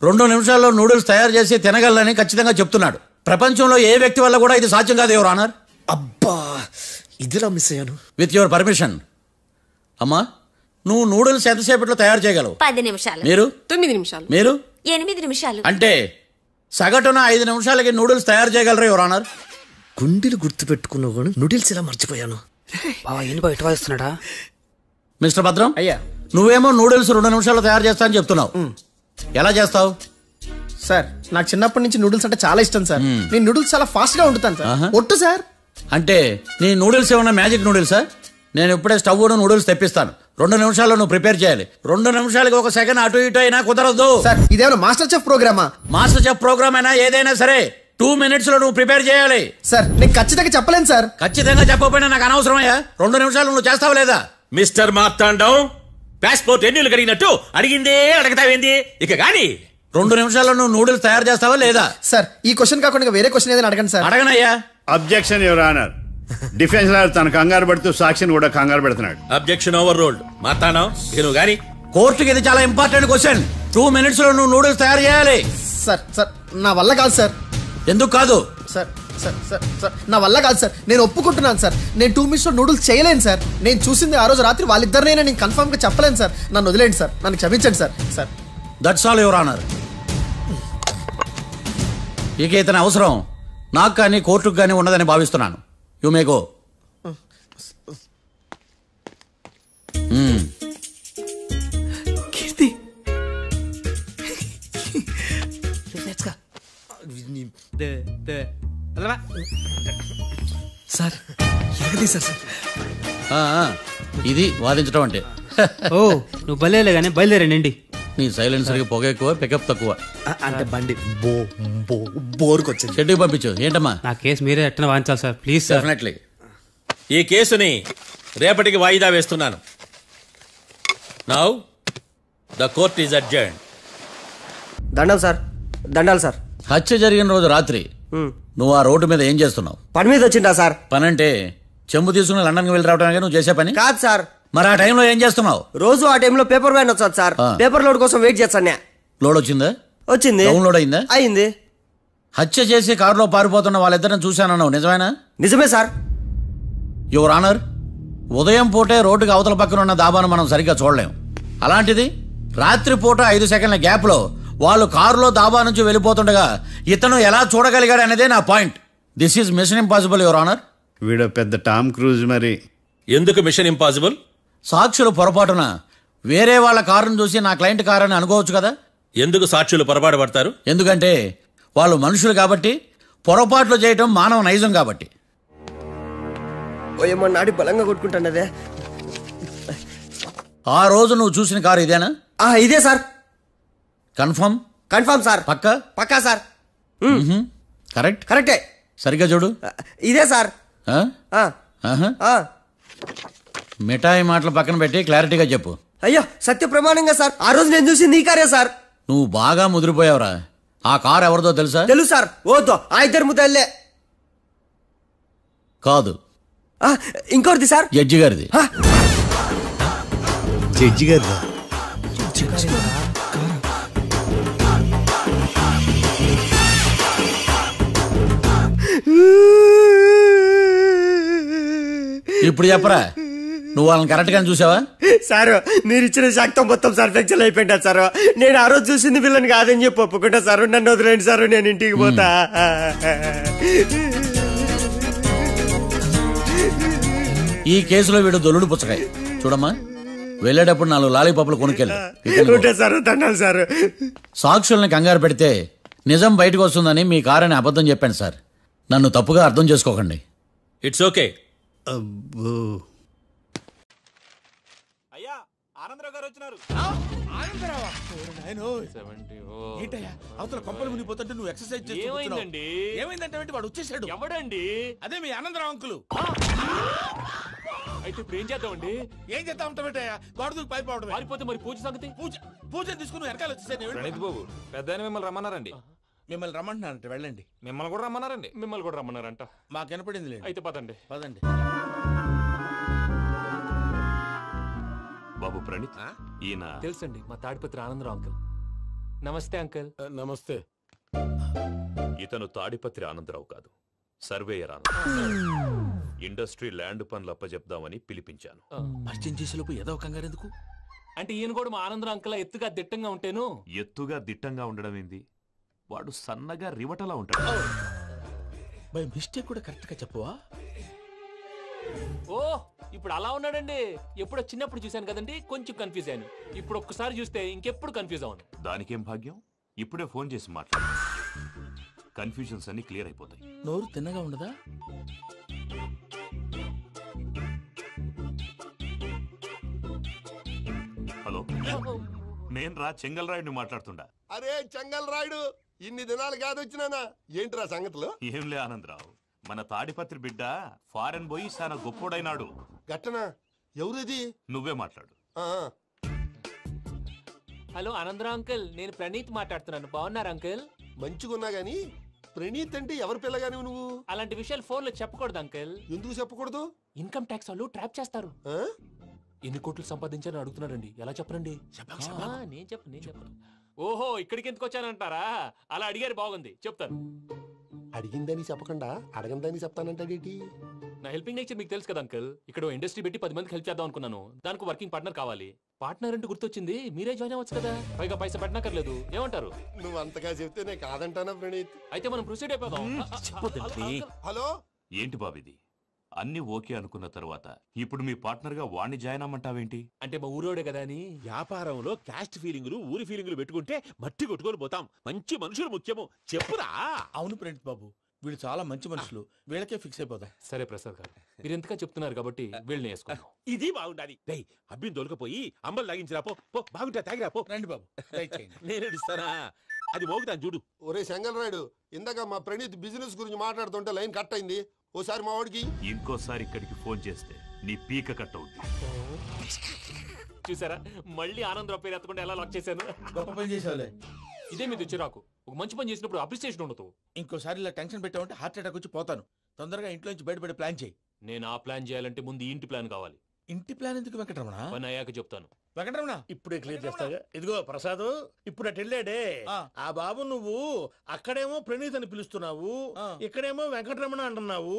2 నిమిషాల్లో నూడిల్స్ తయారు చేసి తినగలని ఖచ్చితంగా చెప్తున్నాడు. ప్రపంచంలో ఏ వ్యక్తి వల్ల కూడా ఇది సాధ్యం కాదు యువర్ ఆనర్. అబ్బా, ఇదిలా మిస్ అయ్యాను. With your permission. అమ్మా, నువ్వు నూడిల్స్ ఎంతసేపట్లో తయారు చేయగలవు? 10 నిమిషాలు. మీరు? 9 నిమిషాలు. మీరు? 8 నిమిషాలు. అంటే సగటున 5 నిమిషాలకి నూడిల్స్ తయారు చేయగలరా యువర్ ఆనర్? గుండెలు గుర్తు పెట్టుకున్నావు కానీ నూడిల్స్ ఇలా మర్చిపోయాను. బయట వాయిస్తున్నాడా? మిస్టర్ భద్రం, అయ్యా, నువ్వేమో నూడిల్స్ 2 నిమిషాల్లో తయారు చేస్తా అని చెప్తున్నావు. ఎలా చేస్తావు? సార్ నాకు చిన్నప్పటి నుంచి నూడిల్స్ అంటే చాలా ఇష్టం సార్. నేను నూడిల్స్ చాలా ఫాస్ట్ గా వండుతాను సార్. ఒట్టు సార్. అంటే నీ నూడిల్స్ ఏమన్నా మ్యాజిక్ నూడిల్సా? నేను ఇప్పుడే స్టవ్ నూడిల్స్ తెప్పిస్తాను. 2 నిమిషాల్లో నువ్వు ప్రిపేర్ చేయాలి. 2 నిమిషాలకి 1 సెకండ్ అటు ఇటు అయినా కుదరదు సార్. ఇదేమైనా మాస్టర్ చెఫ్ ప్రోగ్రామా? మాస్టర్ చెఫ్ ప్రోగ్రామ్ అయినా ఏదైనా సరే 2 minutes లో నువ్వు ప్రిపేర్ చేయాలి. సార్ నేను ఖచ్చితంగా చెప్పలేను సార్. ఖచ్చితంగా చెప్పకపోయినా నాకు అనవసరమయ్యా. 2 నిమిషాలు నువ్వు చేస్తావా లేదా? మిస్టర్ మార్తాండం, పాస్పోర్ట్ ఎన్నిళ్ళు కడిగినట్టు అడిగిందే అడగతావేంది? ఇక గాని 2 నిమిషాల్లో నువ్వు నూడిల్స్ తయారు చేస్తావా లేదా? సార్ ఈ క్వశ్చన్ కాకుండా వేరే క్వశ్చన్ ఏదైనా అడగండి సార్. అడగనయ్యా. Objection your honour. Defence lawyer తన కంగారు పడుతూ సాక్షిని కూడా కంగారు పెడుతున్నాడు. Objection over ruled. మార్తాండం ఇక గాని కోర్టుకి ఇది చాలా ఇంపార్టెంట్ క్వశ్చన్. 2 minutes లో నువ్వు నూడిల్స్ తయారు చేయాలి. సార్ సార్ నా వల్ల కాదు సార్. ఎందుకు కాదు? సార్ సార్ సార్ సార్ నా వల్ల కాదు సార్. నేను ఒప్పుకుంటున్నాను సార్. నేను 2 minutes లో నూడిల్స్ చేయలేను సార్. నేను చూసింది ఆ రోజు రాత్రి వాళ్ళిద్దరినైనా నేను కన్ఫర్మ్ గా చెప్పలేను సార్. నన్ను వదిలేండి సార్. నన్ను క్షమించండి sir. Sir that's all your honour. ఇక ఇతని అవసరం నాకు కానీ కోర్టుకు కానీ ఉండదని భావిస్తున్నాను. You may go. Keerthi sir sir. ఇది వాదించడం అంటే. ఓ నువ్వు బయలుదేరలే కానీ బయలుదేరండి. నీ సైలెన్సర్కి పొగ ఎక్కువ, పికప్ తక్కువ. అంటే బండి బోర్కి వచ్చింది. షెడ్యూల్ పంపించు. ఏంటమ్మా? నా కేసు మీరే ఎట్లా వాయించాలి సార్ ప్లీజ్ సార్. డెఫినెట్లీ. ఈ కేసుని రేపటికి వాయిదా వేస్తున్నాను. Now the court is adjourned. దండాలు సార్. దండాలు సార్. హత్య జరిగిన రోజు రాత్రి నువ్వు ఆ రోడ్డు మీద ఏం చేస్తున్నావు? పని మీద వచ్చిందా సార్? పని అంటే చెంబు తీసుకుని లండన్కి వెళ్ళి రావడానికి నువ్వు చేసే పని కాదు సార్. మరి ఆ టైంలో ఏం చేస్తున్నావు? రోజు ఆ టైంలో పేపర్ వ్యాన్ వచ్చాది సార్. పేపర్ లోడ్ కోసం వెయిట్ చేస్తాను. లోడ్ వచ్చిందా? వచ్చింది. డౌన్లోడ్ అయిందా? అయింది. హత్య చేసి కారులో పారిపోతున్న వాళ్ళిద్దరిని చూశానన్నావు, నిజమేనా? నిజమే సార్. యువర్ ఆనర్, ఉదయం పూటే రోడ్డుకి అవతల పక్కన ఉన్న దాబాను మనం సరిగ్గా చూడలేం. అలాంటిది రాత్రి పూట 5 సెకండ్ల గ్యాప్లో వాళ్ళు కారులో దాబా నుంచి వెళ్ళిపోతుండగా ఇతను ఎలా చూడగలిగాడు అనేదే నా point. This is mission impossible your honour. వీడు పెద్ద టామ్ క్రూజ్. మరి ఎందుకు మిషన్ ఇంపాసిబుల్? సాక్షులు పొరపాటున వేరే వాళ్ళ కారును చూసి నా క్లయింట్ కారు అని అనుకోవచ్చు కదా. ఎందుకు సాక్షులు పొరపాటు పడతారు? ఎందుకంటే వాళ్ళు మనుషులు కాబట్టి, పొరపాట్లు చేయటం మానవ నైజం కాబట్టి. ఏమో నాడి బలంగా కొట్టుకుంటానదే. ఆ రోజు నువ్వు చూసిన కారు ఇదేనా? ఇదే సార్. కన్ఫర్మ్? Confirm sir. పక్కా? పక్కా సార్. కరెక్ట్? కరెక్టే. సరిగ్గా చూడు. ఇదే సార్. మిఠాయి మాటలు పక్కన పెట్టి క్లారిటీగా చెప్పు. అయ్యో సత్య ప్రమాణంగా సార్, ఆ రోజు నేను చూసి నీ కారే సార్. నువ్వు బాగా ముదిరిపోయావురా. ఆ కారు ఎవరిదో తెలుసా? తెలుసు సార్. ఓతో ఆ ఇద్దరు ముద్దల్లే. కాదు, ఇంకోటిది సార్. జడ్జి గారిది. జడ్జి గారిదా? ఇప్పుడు చెప్పరా, నువ్వు వాళ్ళని కరెక్ట్ గా చూసావా? సార్ మీరు ఇచ్చిన శాక్తం మొత్తం సార్ ఫ్రాక్చర్ అయిపోయింటా సార్. నేను ఆ రోజు చూసింది వీళ్ళని కాదని చెప్పి ఒప్పుకుంటా సార్. నన్ను వదిలేండి సార్, నేను ఇంటికి పోతా. ఈ కేసులో వీడు దొల్లుడు పుచ్చకాయ. చూడమ్మా, వెళ్ళేటప్పుడు 4 లాలీపాపులు కొనుక్కెళ్ళు సార్. దండాలి సార్. సాక్షుల్ని కంగారు పెడితే నిజం బయటకు వస్తుందని మీ కారని అబద్ధం చెప్పాను సార్. నన్ను తప్పుగా అర్థం చేసుకోకండి. It's okay. అయ్యా ఆనందరావు గారు వచ్చినారు. అవతల కొంపలు మునిగిపోతుంటే నువ్వు ఎక్సర్సైజ్ చేస్తున్నావు. ఏమైందంటే వాడు వచ్చేసాడు. ఎవడండి? అదే మీ ఆనందరావు అంకులు. అయితే ఇప్పుడు ఏం చేద్దామండి? ఏం చేద్దాం ఉంటావేటయ్యా? గొడవకు పైపోవడం. పారిపోతే మరి పూజ సంగతి? పూజ తీసుకుని వెనకాల వచ్చేసాడు. బాబు పెద్ద మిమ్మల్ని రమ్మన్నారండి. మిమ్మల్ని రమ్మంటున్నారంట, వెళ్ళండి. మిమ్మల్ని కూడా రమ్మన్నారండి. మిమ్మల్ని కూడా రమ్మన్నారంట. మాకు వినపడింది. అయితే పదండి. పదండి. బాబు ప్రణీత్, ఈయన తెలుసండి, మా తాడిపత్రి ఆనందరావు అంకుల్. నమస్తే అంకుల్. నమస్తే. ఇతను తాడిపత్రి ఆనందరావు కాదు, సర్వేయర్ ఆనందరావు. ఇండస్ట్రీ ల్యాండ్ పనులు అప్పచెప్దామని పిలిపించాను. పరిచయం చేసేలోపు ఏదో కంగారు ఎందుకు? అంటే ఈయన కూడా మా ఆనందరావు అంకుల్ ఎత్తుగా దిట్టంగా ఉంటాను. ఎత్తుగా దిట్టంగా ఉండడం ఏంది? వాడు సన్నగా రివటలా ఉంటాడు. బై మిస్టేక్ కూడా కరెక్ట్ గా చెప్పవా? ఓ ఇప్పుడు అలా ఉన్నాడండి. ఎప్పుడో చిన్నప్పుడు చూశాను కదండి, కొంచెం కన్ఫ్యూజ్ అయ్యాను. ఇప్పుడు ఒక్కసారి చూస్తే ఇంకెప్పుడు కన్ఫ్యూజ్ అవును. దానికేం భాగ్యం, ఇప్పుడే ఫోన్ చేసి మాట్లాడు. కన్ఫ్యూజన్స్ అన్ని క్లియర్ అయిపోతాయి. నోరు తిన్నగా ఉండదా? హలో, నేను రా చెంగల్ రాయుడిని మాట్లాడుతుండా. అరే చెంగల్ రాయుడు, ఇన్ని దినాలు కాదు వచ్చినానా? ఏంట్రా సంగతులు? ఏంలే ఆనందరావు, మన తాడిపత్రి బిడ్డ ఫారెన్ పోయి చాలా గొప్పోడైనాడు. గట్టనా? ఎవరిది? నువ్వే మాట్లాడు. హలో ఆనందరావు అంకుల్, నేను ప్రణీత్ మాట్లాడుతున్నాను. బాగున్నారు అంకుల్? మంచిగున్నా గాని ప్రణీత్ అంటే ఎవరి పిల్లగాని నువ్వు? అలాంటి విషయాలు ఫోన్ లో చెప్పకూడదు అంకుల్. ఎందుకు చెప్పకూడదు? ఇన్కమ్ ట్యాక్స్ వాళ్ళు ట్రాప్ చేస్తారు. ఎన్ని కోట్లు సంపాదించాలని అడుగుతున్నారండి, ఎలా చెప్పరండి? నేను చెప్పను. ఓహో, ఇక్కడికి ఎందుకు వచ్చానంటారా? అలా అడిగారు, బాగుంది, చెప్తాను. అడిగిందని చెప్పకుండా అడగందని చెప్తానంటాడేటి? నా హెల్పింగ్ నేచర్ మీకు తెలుసు కదా అంకుల్. ఇక్కడ ఇండస్ట్రీ పెట్టి 10 మందికి హెల్ప్ చేద్దాం అనుకున్నాను. దానికి వర్కింగ్ పార్ట్నర్ కావాలి. పార్ట్నర్ అంటే గుర్తొచ్చింది, మీరే జాయిన్ అవ్వచ్చు కదా, పైగా పైసా పెట్టనక్కర్లేదు. ఏమంటారు? నువ్వు అంతగా చెప్తే నేను కాదంటానా ప్రణీత్? అయితే మనం ప్రొసీడ్ అయిపోదాం. హలో, ఏంటి బాబిది? అన్ని ఓకే అనుకున్న తర్వాత ఇప్పుడు మీ పార్ట్నర్ గా వాణ్ణి జాయిన్ అమ్మంటావేంటి? అంటే మా ఊరోడే కదా అని. వ్యాపారంలో క్యాస్ట్ ఫీలింగులు, ఊరి ఫీలింగులు పెట్టుకుంటే మట్టి కొట్టుకొని పోతాం. మంచి మనుషులు ముఖ్యము, చెప్పురా. అవును ప్రణీత్ బాబు, వీళ్ళు చాలా మంచి మనుషులు, వీళ్ళకే ఫిక్స్ అయిపోతాం. సరే ప్రసాద్ గారు, మీరు ఎంతగా చెప్తున్నారు కాబట్టి వీళ్ళని వేసుకున్నాం. ఇది బాగుండాలి. డై అబ్బిని దొలకపోయి అంబలు లాగించిరా పో. బాగుంటా తాగిరా పో. రండి బాబు, నేను ఇస్తానా? అది మోగుతాను చూడు. ఒరే చెంగల్ రాయుడు, ఇందాక మా ప్రణీత్ బిజినెస్ గురించి మాట్లాడుతుంటే లైన్ కట్ అయింది. ఓసారి మా వాడికి ఇంకోసారి ఇక్కడికి ఫోన్ చేస్తే నీ పీక కట్ అవుద్ది. చూసారా, మళ్ళీ ఆనందరావు పేరు ఎత్తకుండా ఎలా లాక్ చేశాను. గొప్ప పని చేసేవాళ్ళే. ఇదే మీ చిరాకు. ఒక మంచి పని చేసినప్పుడు అప్రిసియేషన్ ఉండదు. ఇంకోసారి ఇలా టెన్షన్ పెట్టామంటే హార్ట్ అటాక్ వచ్చి పోతాను. తొందరగా ఇంట్లో నుంచి బయటపడే ప్లాన్ చేయి. నేను ఆ ప్లాన్ చేయాలంటే ముందు ఈ ఇంటి ప్లాన్ కావాలి. ఇంటి ప్లాన్ ఎందుకు వెంకటరమణ? పని అయ్యాక చెప్తాను. వెంకటరమణ ఇప్పుడే క్లియర్ చేస్తాగా. ఇదిగో ప్రసాద్, ఇప్పుడు అటు వెళ్ళాడే ఆ బాబు, నువ్వు అక్కడేమో ప్రణీత్ అని పిలుస్తున్నావు, ఇక్కడేమో వెంకటరమణ అంటున్నావు.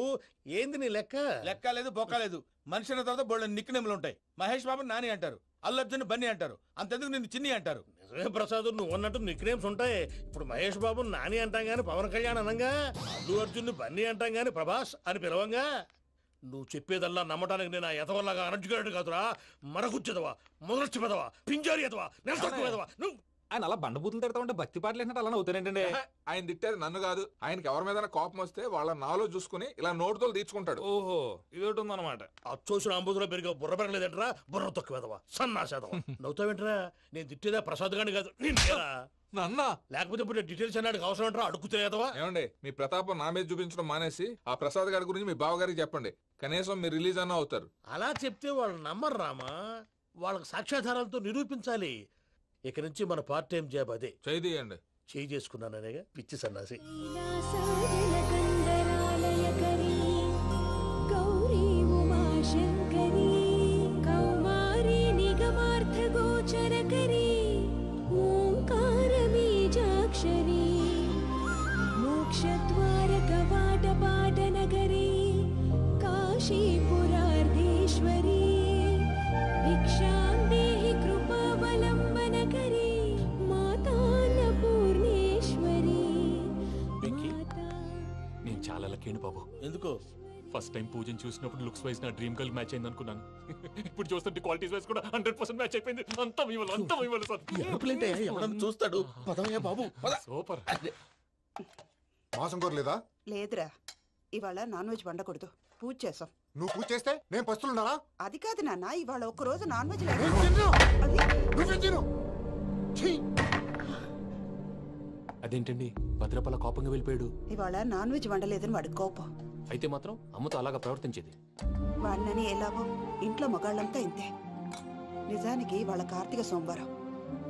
ఏంది నీ లెక్క? లెక్క లేదు, బొక్క లేదు. మనిషి అన్న తర్వాత బోళ్ళ నిక్నెములు ఉంటాయి. మహేష్ బాబు నాని అంటారు, అల్లు అర్జున్ బన్నీ అంటారు, అంతెందుకు నిన్ను చిన్ని అంటారు. నిజమే ప్రసాద్, నువ్వు అన్నట్టు నిక్నేమ్స్ ఉంటాయి. ఇప్పుడు మహేష్ బాబు నాని అంటాం గాని పవన్ కళ్యాణ్ అనంగా, అల్లు అర్జున్ బన్నీ అంటాం గాని ప్రభాస్ అని పిలవంగా. నువ్వు చెప్పేదల్లా నమ్మటానికి నేను ఎతవల్లాగా అనర్జుగాడు కాదురా. మరగుచ్చదవా, మొదలచ్చి పెదవా, పింజారి ఎదవా, నెలసొక్కుదవా. నువ్వు ఆయన అలా బండబూతులు తిడతా ఉంటే భక్తి పాటలు ఏంటంటే అలా అవుతానంటే. ఆయన తిట్టేది నన్ను కాదు, ఆయనకి ఎవరి మీద కోపం వస్తే వాళ్ళ నాలో చూసుకుని ఇలా నోటుతో తీర్చుకుంటాడు. ఓహో, ఇదొకటి ఉందన్నమాట. అచ్చోసిన అంబుధులో పెరిగే బుర్ర పెరగలేదంటరా, బుర్ర తొక్కువేదవా, సన్నాసేదవా. నవ్వుతావేంట్రా? నేను తిట్టేదా ప్రసాద్ గాని కాదు, నన్నా. లేకపోతే ఇప్పుడు డీటెయిల్స్ అన్నాడు అవసరం అంటారా? అడుగుతలేదవా? ఏమండి, మీ ప్రతాపం నా మీద చూపించడం మానేసి ఆ ప్రసాద్ గారి గురించి మీ బావగారికి చెప్పండి. కనీసం మీరు రిలీజ్ అన్న అవుతారు. అలా చెప్తే వాళ్ళు నమ్మరు రామా. వాళ్ళకి సాక్ష్యాధారాలతో నిరూపించాలి. ఇక నుంచి మన పార్ట్ టైం జాబ్ అదే. చేయండి. చేయి చేసుకున్నాననేగా పిచ్చి సన్నాసి. గౌరీ ఉమాశంకరీ కౌమారీ నిగమార్థగోచరకరీ ఓంకార బీజాక్షరీ మోక్షద్వార కవాట పాటనగరీ కాశీపురార్ధేశ్వరీ భిక్షాం దేహి కృపావలంబనకరీ మాతాన్నపూర్ణేశ్వరీ. నేను చాలా లక్కీని బాబు. ఎందుకో? ఫస్ట్ టైం పూజను చూసినప్పుడు లుక్స్ వైజ్ నా డ్రీమ్ గర్ల్ మ్యాచ్ అయింది అనుకున్నాను. ఇప్పుడు చూస్తుంటే క్వాలిటీస్ వైజ్ కూడా 100% మ్యాచ్ అయిపోయింది. అంతా ఇవ్వాలి సార్. ఎవడన్నా చూస్తాడు. పదవయ్యా బాబు, సూపర్. మాసం కోరలేదా? లేదురా, ఇవాళ నాన్ వెజ్ వండకూడదు, పూజ చేసాం. నువ్వు పూజ చేస్తే నేను పస్తులున్నారా? అది కాదు నాన్న, ఇవాళ ఒక్కరోజు నాన్ వెజ్ అదేంటండి భద్రపల కోపంగా వెళ్ళిపోయాడు? ఇవాళ నాన్ వెజ్ వండలేదని వాడి కోపం. అయితే మాత్రం అమ్మతో అలాగా ప్రవర్తించేది. వాడినని ఎలాగో ఇంట్లో మగాళ్ళంతా ఇంతే. నిజానికి వాళ్ళ కార్తీక సోమవారం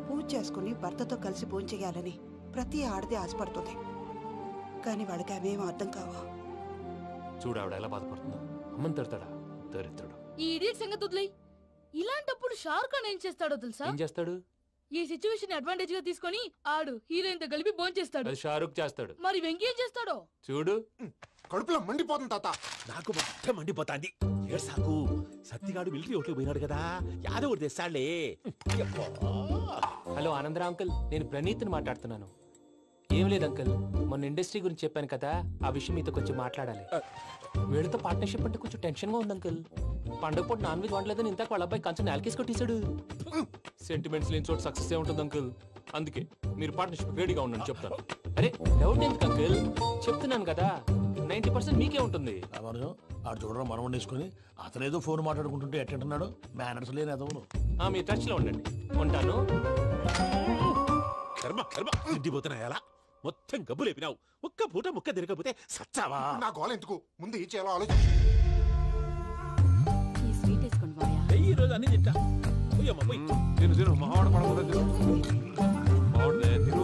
పూజ చేసుకుని భర్తతో కలిసి పూజ చేయాలని ప్రతి ఆడది ఆశపడుతుంది. కానీ వాడికి అవేం అర్థం కావా. చూడు ఆవిడ ఎలా బాధపడుతుందో. అమ్మని తిడతాడా దరిద్రుడు. ఈ ఇడియట్ సంగతి వదిలేయ్. ఇలాంటప్పుడు షారుఖ్ ఖాన్ ఏం చేస్తాడో తెలుసా? ఏం చేస్తాడు? ఈ సిచ్యువేషన్ అడ్వాంటేజ్ గా తీసుకొని ఆడు హీరోయిన్ తో కలిపి బోన్ చేస్తాడు. అది షారుఖ్ చేస్తాడు. మరి వెంకీ ఏం చేస్తాడో చూడు. కడుపులో మండిపోతుంది తాత. నాకు మొత్తం మండిపోతాంది. సాకు సత్తిగాడు మిలిటరీ ఓట్లు పోయినాడు కదా, యాదవ్ తెస్తాడులే. హలో ఆనందరావు అంకుల్, నేను ప్రణీత్ని మాట్లాడుతున్నాను. ఏం లేదు అంకుల్, మొన్న ఇండస్ట్రీ గురించి చెప్పాను కదా, ఆ విషయం మీతో కొంచెం మాట్లాడాలి. వీళ్ళతో పార్ట్నర్షిప్ అంటే కొంచెం టెన్షన్ గా ఉంది అంకుల్. పండగ పూట నాన్ వెజ్ వండలేదని ఇంతకు వాళ్ళ అబ్బాయి కంచెం నేలకేసి కొట్టేశాడు. సెంటిమెంట్స్ లేని చోట సక్సెస్ ఏ ఉంటుంది అంకుల్. అందుకే మీరు పార్ట్నర్షిప్ రెడీగా ఉండండి చెప్తాను. అరే డౌట్ ఎందుకు అంకుల్, చెప్తున్నాను కదా 90% మీకే ఉంటుంది. ఆడు చూడడం మనం వండేసుకుని అతనేదో ఫోన్ మాట్లాడుకుంటుంటే ఎట్టంటున్నాడు మేనర్స్ లేని అదవును. మీ టచ్ లో ఉండండి, ఉంటాను. కర్మ కర్మ తిండిపోతున్నాయా? మొత్తం గబ్బు లేపినావు. ఒక్క పూట ముక్క తిరగకపోతే సచ్చావా? నా గోల ఎందుకు, ముందు ఈ చేయాలో ఆలోచించు. ఈ స్వీట్ వేసుకోండి బాయా. ఈ రోజు అన్ని తింటా. తిను తిను మావాడ పడకుండా తిను. మావాడదే తిను.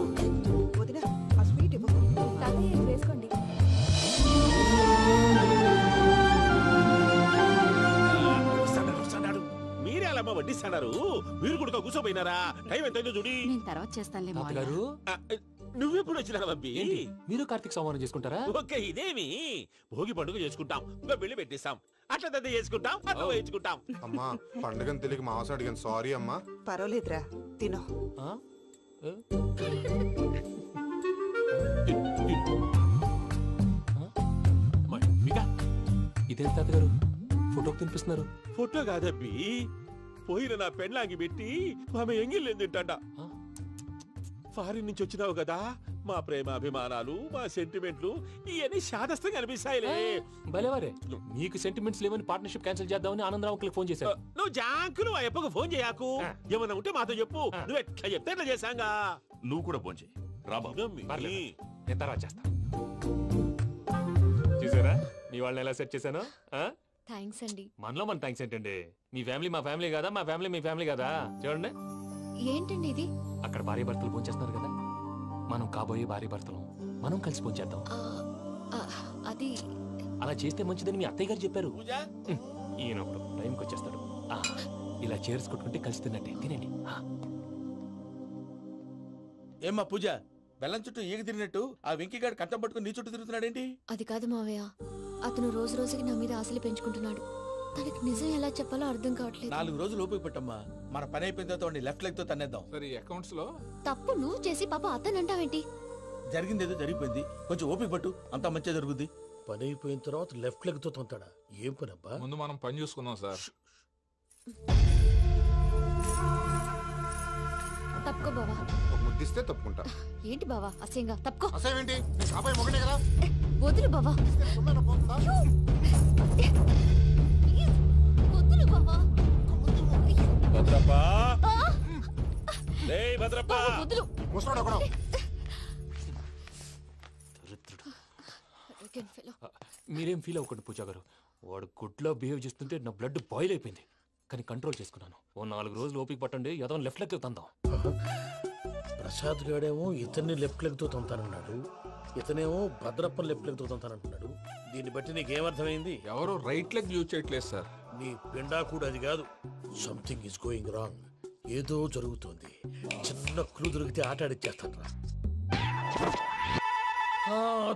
వదినా ఆ స్వీట్ ఇవ్వు. వేసుకోండి. మీరే అలా వడ్డిస్తున్నారు. మీరు కూడా కూర్చోపోయినారా? టైం ఎంతైందో చూడి. నేను తర్వాత చేస్తానులే మావయ్య. గారు నువ్వెప్పుడు వచ్చినా అబ్బి? మీరు కార్తీక్ సంహారం చేసుకుంటారా? ఓకే, ఇదేమి భోగి పండుగ చేసుకుంటాం, ఇంకా పెళ్లి పెట్టిస్తాం, అట్లా దద్ద చేసుకుంటాం, అట్లా వేయించుకుంటాం. అమ్మా పండుగని తెలియక మావస అడిగాను, సారీ అమ్మా. పర్వాలేదురా తినో. ఇదేం తాతగారు ఫోటోకి తినిపిస్తున్నారు? ఫోటో కాదబ్బి, పోయిన నా పెళ్ళాంగి పెట్టి ఆమె ఎంగిల్లేం తింటాడ. ఫారిన్ నుంచి వచ్చినావు కదా, మా ప్రేమ అభిమానాలు, మా సెంటిమెంట్లు ఇవన్నీ శాదస్తంగా అనిపిస్తాయిలే. భలేవారే, మీకు సెంటిమెంట్స్ లేవని పార్ట్నర్షిప్ క్యాన్సిల్ చేద్దామని ఆనందరావు ఫోన్ చేశారు. నువ్వు జాంకులు ఆ ఎప్పకు ఫోన్ చేయకు. ఏమన్నా ఉంటే మాతో చెప్పు. నువ్వు ఎట్లా చెప్తే ఎట్లా చేశాంగా. నువ్వు కూడా ఫోన్ చేయి. నేను తర్వాత చేస్తా. చూసారా మీ వాళ్ళని ఎలా సెట్ చేశాను? థ్యాంక్స్ అండి. మనలో మన థ్యాంక్స్ ఏంటండి? మీ ఫ్యామిలీ మా ఫ్యామిలీ కదా, మా ఫ్యామిలీ మీ ఫ్యామిలీ కదా. చూడండి ఏంటండి ఇది? అక్కడ భార్య భర్తలు పోంచేస్తున్నారు కదా, మనం కాబోయే భార్య భర్తలు మనం కలిసి పోంచేద్దాం. అది అలా చేస్తే మంచిదని మీ అత్తయ్య గారు చెప్పారు. ఈయన ఒకడు టైంకి వచ్చేస్తాడు. ఇలా చేర్స్ కొట్టుకుంటే కలిసి తిన్నట్టే. తినండి. ఏమ్మా పూజ, బెల్లం చుట్టూ ఈగ తిరిగినట్టు ఆ వెంకీగాడు కట్టం పట్టుకుని నీ చుట్టూ తిరుగుతున్నాడేంటి? అది కాదు మావయ్య, అతను రోజు రోజుకి నా మీద ఆశలు పెంచుకుంటున్నాడు. తనకి నిజం ఎలా చెప్పాలో అర్థం కావట్లేదు. 4 రోజులు ఓపిక పట్టమ్మా, మన పని అయిపోయిన తర్వాత లెఫ్ట్ లెగ్ తో తన్నేద్దాం. సరే అకౌంట్స్ లో తప్పు నువ్వు చేసి పాప అతను అంటావేంటి? జరిగింది ఏదో జరిగిపోయింది, కొంచెం ఓపిక పట్టు, అంతా మంచిగా జరుగుద్ది. పని అయిపోయిన తర్వాత లెఫ్ట్ లెగ్ తో తొంతాడా? ఏం పని అబ్బా? ముందు మనం పని చూసుకుందాం సార్. తప్పుకో బావా. ఒక ముద్దిస్తే తప్పుకుంటా. ఏంటి బావా అసహ్యంగా? తప్పుకో. అసేమేంటి, నీ కాబోయే మొగనే కదా. వదులు బావా. వదులు బావా. భద్రప్పా, లేయ్ భద్రప్పా. వదులు. ముసలోడా కూడా. మీరేం ఫీల్ అవ్వకండి పూజా గారు. వాడు గుడ్లో బిహేవ్ చేస్తుంటే నా బ్లడ్ బాయిల్ అయిపోయింది, కానీ కంట్రోల్ చేసుకున్నాను. ఓ 4 రోజులు ఓపిక పట్టండి, ఏదో లెఫ్ట్ లెగ్ తందాం. ప్రసాద్ గాడేమో ఇతన్ని లెఫ్ట్ లెగ్ తో తొంతానన్నాడు, ఇతనేమో భద్రప్పని లెఫ్ట్ లెగ్ తో తొంతానంటున్నాడు. దీన్ని బట్టి నీకేమర్థమైంది? ఎవరు రైట్ లెగ్ యూజ్ చేయట్లేదు సార్. నీ పిండా కూడా అది కాదు. Something is going wrong. ఏదో జరుగుతోంది. చిన్న క్లూ దొరికితే ఆట ఆడిచ్చేస్తాను రా.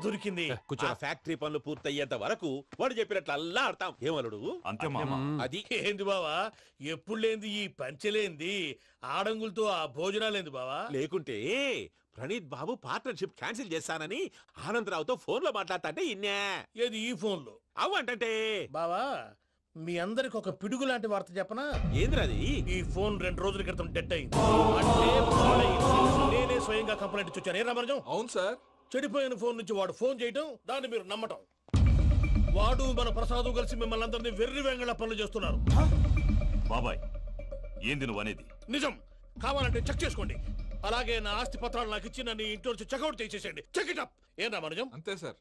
దొరికింది. ఆ ఫ్యాక్టరీ పనులు పూర్తయ్యేంత వరకు వాడు చెప్పినట్లు అల్లా ఆడతాం. ఏమలుడు అంతే మామ. అది ఏంది బావా, ఎప్పుడు లేంది ఈ పంచలేంది, ఆడంగులతో ఆ భోజనాలేంది బావా? లేకుంటే ప్రణీత్ బాబు పార్ట్నర్షిప్ క్యాన్సిల్ చేస్తానని ఆనందరావుతో ఫోన్ లో మాట్లాడతాంటే ఇన్నే. ఏది ఈ ఫోన్ లో? అవ్వంటే బావా, మీ అందరికి ఒక పిడుగు లాంటి వార్త చెప్పనా? ఏంద్రది? ఈ ఫోన్ 2 రోజుల క్రితం డెడ్ అయింది. అంటే పాడైంది. నేనే స్వయంగా కంప్లైంట్ ఇచ్చాను. ఏ రామరాజం? అవును సార్. చెడిపోయిన ఫోన్ నుంచి వాడు ఫోన్ చేయటం, దాన్ని మీరు నమ్మటం. వాడు మన ప్రసాదు కలిసి మిమ్మల్ని అందరినీ వెర్రి వెంగళ పనులు చేస్తున్నారు. బాబాయ్, ఏంది నువ్వు అనేది? నిజం. కావాలంటే చెక్ చేసుకోండి. అలాగే నా ఆస్తి పత్రాలు నాకు ఇచ్చి నన్ను ఇంట్లో నుంచి చెక్అౌట్ చేసేసేయండి. Check it up. ఏం రామరాజం? అంతే సార్.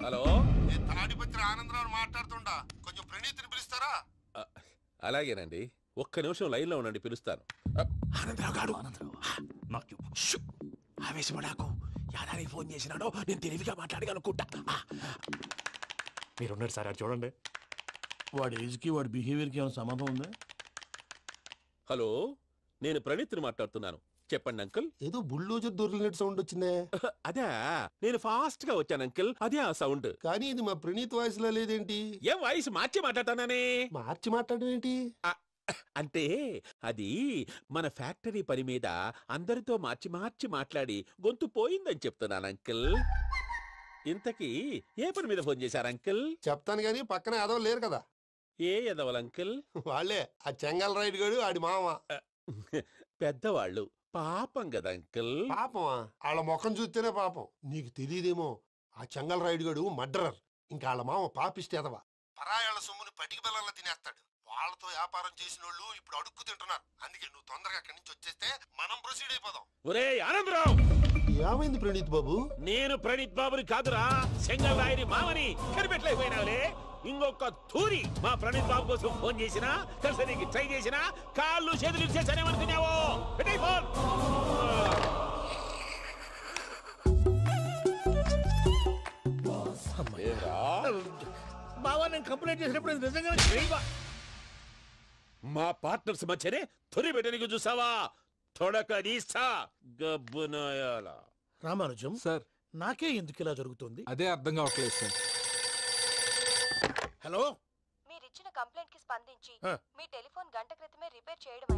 హలో, తాడిపత్రి ఆనందరావు మాట్లాడుతుండా, కొంచెం ప్రణీతిని పిలుస్తారా? అలాగేనండి. ఒక్క నిమిషం లైన్ లో ఉండండి, పిలుస్తాను. ఆనందరావు గాడు. ఆవేశపడాకు. యాదానికి ఫోన్ చేసినాడో నేను తెలివిగా మాట్లాడగలనుకుంటా. మీరున్నారు సార్, అది చూడండి. వాడి ఏజ్కి వాడి బిహేవియర్కి ఏమైనా సంబంధం ఉందా? హలో, నేను ప్రణీత్ని మాట్లాడుతున్నాను. చెప్పండి అంకుల్. ఏదో బుల్డోజర్ దొరికినట్టు సౌండ్ వచ్చిందే. అదే నేను ఫాస్ట్ గా వచ్చాను అంకుల్, అదే ఆ సౌండ్. కానీ ఇది మా ప్రణీత్ వాయిస్ లో లేదేంటి? ఏం వాయిస్ మార్చి మాట్లాడతానని? మార్చి మాట్లాడడం ఏంటి? అంటే అది మన ఫ్యాక్టరీ పని మీద అందరితో మార్చి మార్చి మాట్లాడి గొంతు పోయిందని చెప్తున్నాను అంకుల్. ఇంతకీ ఏ పని మీద ఫోన్ చేశారు అంకుల్? చెప్తాను గానీ పక్కన ఏదో లేరు కదా. ఏ ఎదవలు అంకుల్? వాళ్ళే ఆ చెంగల్ రైడ్ గడు ఆడి మామ. పెద్దవాళ్ళు పాపం కదా అంకుల్. పాపమా? వాళ్ళ ముఖం చూస్తేనే పాపం. నీకు తెలియదేమో, ఆ చెంగల్ రైడ్ గడు మర్డరర్. ఇంకా వాళ్ళ మామ పాపిస్తేదవా. పరాయాళ్ళ సొమ్ముని పటికి బెల్లంలో తినేస్తాడు. వాళ్ళతో వ్యాపారం చేసిన వాళ్ళు ఇప్పుడు అడుక్కు తింటున్నారు. అందుకే నువ్వు తొందరగా అక్కడి నుంచి వచ్చేస్తే మనం ప్రొసీడ్ అయిపోదాం. ఒరే ఆనందరావు! ఏమైంది ప్రణీత్ బాబు? నేను ప్రణీత్ బాబుని కాదురా, సెంగల్ రాయని మామని కనిపెట్టలేకపోయినావులే. ఇంకొక తూరి మా ప్రణీత్ బాబు కోసం ఫోన్ చేసినా, కలిసి ట్రై చేసినా కాళ్ళు చేతులు ఇచ్చేసానేమనుకున్నావో. పెట్టేయ్ ఫోన్. బావా నేను కంప్లైంట్ చేసినప్పుడు ఇది నిజంగానే మా పార్ట్నర్స్ మధ్యనే తొలి పెట్టడానికి చూసావా? తొడక నీస్తా గబ్బునాయాల. రామానుజం సార్, నాకే ఎందుకు ఇలా జరుగుతుంది? అదే అర్థం కావట్లేదు సార్. హలో, మీరిచ్చిన కంప్లైంట్ కి స్పందించి మీ టెలిఫోన్ గంట క్రితమే రిపేర్ చేయడం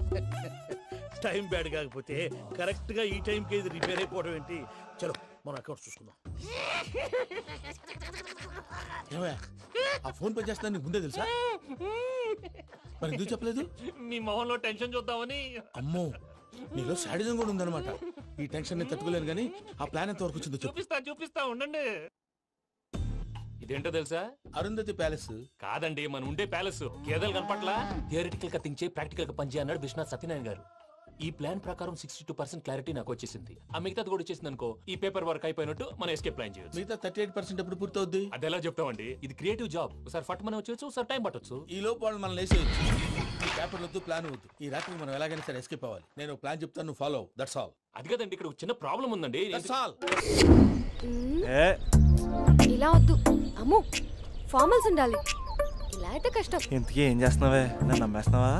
టైం బ్యాడ్ కాకపోతే కరెక్ట్ గా ఈ టైం కి ఇది రిపేర్ అయిపోవడం ఏంటి? చలో మన అకౌంట్ చూసుకుందాం. ఆ ఫోన్ పని చేస్తున్నా నీకు ముందే తెలుసా? మరి ఎందుకు చెప్పలేదు? మీ మొహంలో టెన్షన్ చూద్దామని. అమ్మో, నీలో శాడిజం కూడా ఉందన్నమాట. ఈ టెన్షన్ నేను తట్టుకోలేను కానీ ఆ ప్లాన్ ఎంత వరకు వచ్చిందో చూపిస్తా ఉండండి. ఇదేంటో తెలుసా? అరుంధతి ప్యాలెస్ కాదండి, మన ఉండే ప్యాలెస్. గేదెలు కనపట్లా? థియరిటికల్ గా థింక్ చేయి, ప్రాక్టికల్ గా పనిచేయి అన్నాడు విశ్వనాథ్ సత్యనారాయణ గారు. ఈ ప్లాన్ ప్రకారం 62% క్లారిటీ నాకు వచ్చేసింది. ఆ మిగతాది కూడా వచ్చేసింది అనుకో, ఈ పేపర్ వర్క్ అయిపోయినట్టు మనం ఎస్కేప్ ప్లాన్ చేయొచ్చు. మిగతా 38% ఎప్పుడు పూర్తవుద్ది? అది ఎలా చెప్తామండి? ఇది క్రియేటివ్ జాబ్. ఒకసారి ఫట్ మనం వచ్చేయచ్చు, ఒకసారి టైం పట్టొచ్చు. ఈ లోపు వాళ్ళు మనం లేసేయచ్చు. ఈ పేపర్ వద్దు, ప్లాన్ వద్దు. ఈ రాత్రికి మనం ఎలాగైనా సరే ఎస్కేప్ అవ్వాలి. నేను ప్లాన్ చెప్తాను, నువ్వు ఫాలో. That's all. అది కదండి, ఇక్కడ చిన్న ప్రాబ్లం ఉందండి. That's all. ఇలా వద్దు అమ్ము, ఫార్మల్స్ ఉండాలి. ఇలా అయితే కష్టం. ఇంతకీ ఏం చేస్తున్నావే? నన్ను నమ్మేస్తున్నావా?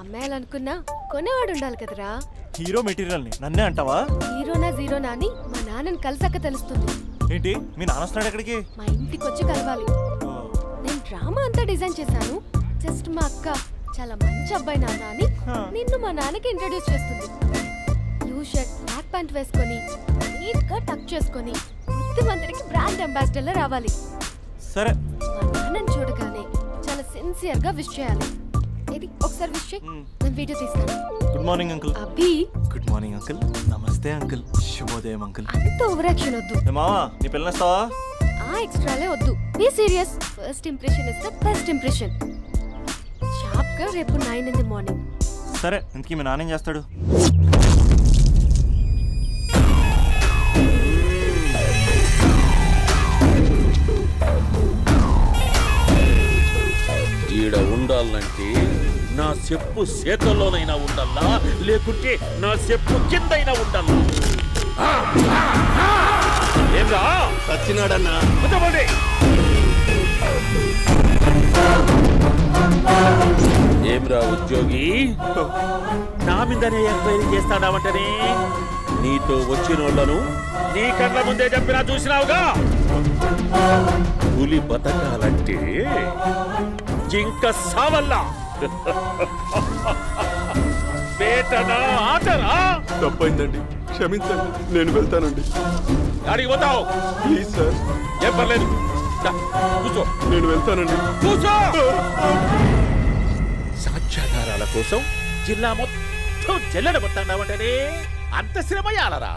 అమ్మాయాలనుకున్నా కొనేవాడు ఉండాలి కదరా. హీరో మెటీరియల్ ని నన్నే అంటావా? హీరోనా జీరోనా అని మా నాన్నని కలిసాక తెలుస్తుంది. ఏంటి మీ నాన్న వస్తున్నాడు ఎక్కడికి? మా ఇంటికి వచ్చి కలవాలి. నేను డ్రామా అంతా డిజైన్ చేశాను. జస్ట్ మా అక్క చాలా మంచి అబ్బాయి నాన్న అని నిన్ను మా నాన్నకి ఇంట్రడ్యూస్ చేస్తుంది. బ్లూ షర్ట్, బ్లాక్ ప్యాంట్ వేసుకొని నీట్ గా టక్ చేసుకొని బుద్ధిమంతుడికి బ్రాండ్ అంబాసిడర్ రావాలి. సరే. మా నాన్నని చూడగానే చాలా సిన్సియర్ గా విష్ చేయాలి. ఇది ఒకసారి విష్ చేయి, నేను వీడియో తీస్తాను. Good morning uncle. Abhi. Good morning uncle. నమస్తే అంకుల్. శుభోదయం అంకుల్. అంత ఓవర్ యాక్షన్ వద్దు. మావా, నీ పిల్లనిస్తావా? ఆ ఎక్స్ట్రాలే వద్దు. Be serious. First impression is the best impression. Sharp గా రేపు 9 in the morning. సరే, ఇంతకీ మీ నాన్న ఏం చేస్తాడు? ఈడ ఉండాలంటే నా చెప్పు చేతుల్లోనైనా ఉండాలా, లేకుంటే నా చెప్పు కిందైనా ఉండాలా. ఏంరా సచ్చినాడన్నా? ఏమ్రా ఉద్యోగి, నా మీదనే ఎంక్వైరీ చేస్తాడావంటనే? నీతో వచ్చినోళ్లను నీ కళ్ళ ముందే చెప్పినా చూసినావుగా. పులి బతకాలంటే జింక సావల్లా. వేటనా ఆటరా? తప్పైందండి, క్షమించండి. నేను వెళ్తానండి. అడిగి పోతావు? Please sir. ఏం పర్లేదు, కూర్చో. నేను వెళ్తానండి. కూర్చో. సాక్ష్యాధారాల కోసం జిల్లా మొత్తం చెల్లడబట్టావంటనే అంత శ్రమయాలరా?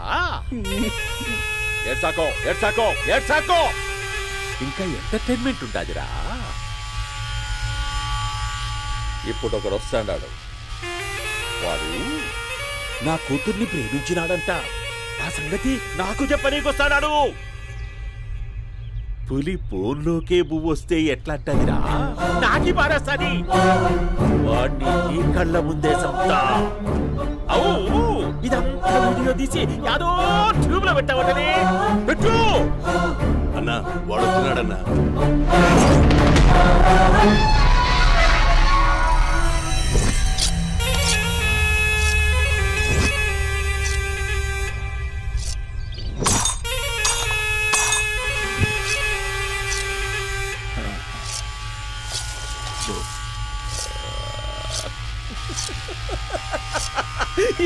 ఏడ్సాకో ఏడ్సాకో ఏడ్సాకో, ఇంకా ఎంటర్టైన్మెంట్ ఉంటాదిరా. ఇప్పుడు ఒకడు వస్తాడాడు. వాడు నా కూతుర్ని ప్రేమించినాడంట. ఆ సంగతి నాకు చెప్పనీకొస్తాడాడు. పులి పోన్లోకే పువ్వొస్తే ఎట్లాంటదిరా? నాకి పారేస్తాది. వాడిని నీ కళ్ళ ముందే సంతా. అవు ఇదంతా వీడియో తీసి యాదో ట్యూబ్ లో పెట్టావటనే. పెట్టు అన్నా, వాడు వస్తున్నాడన్నా.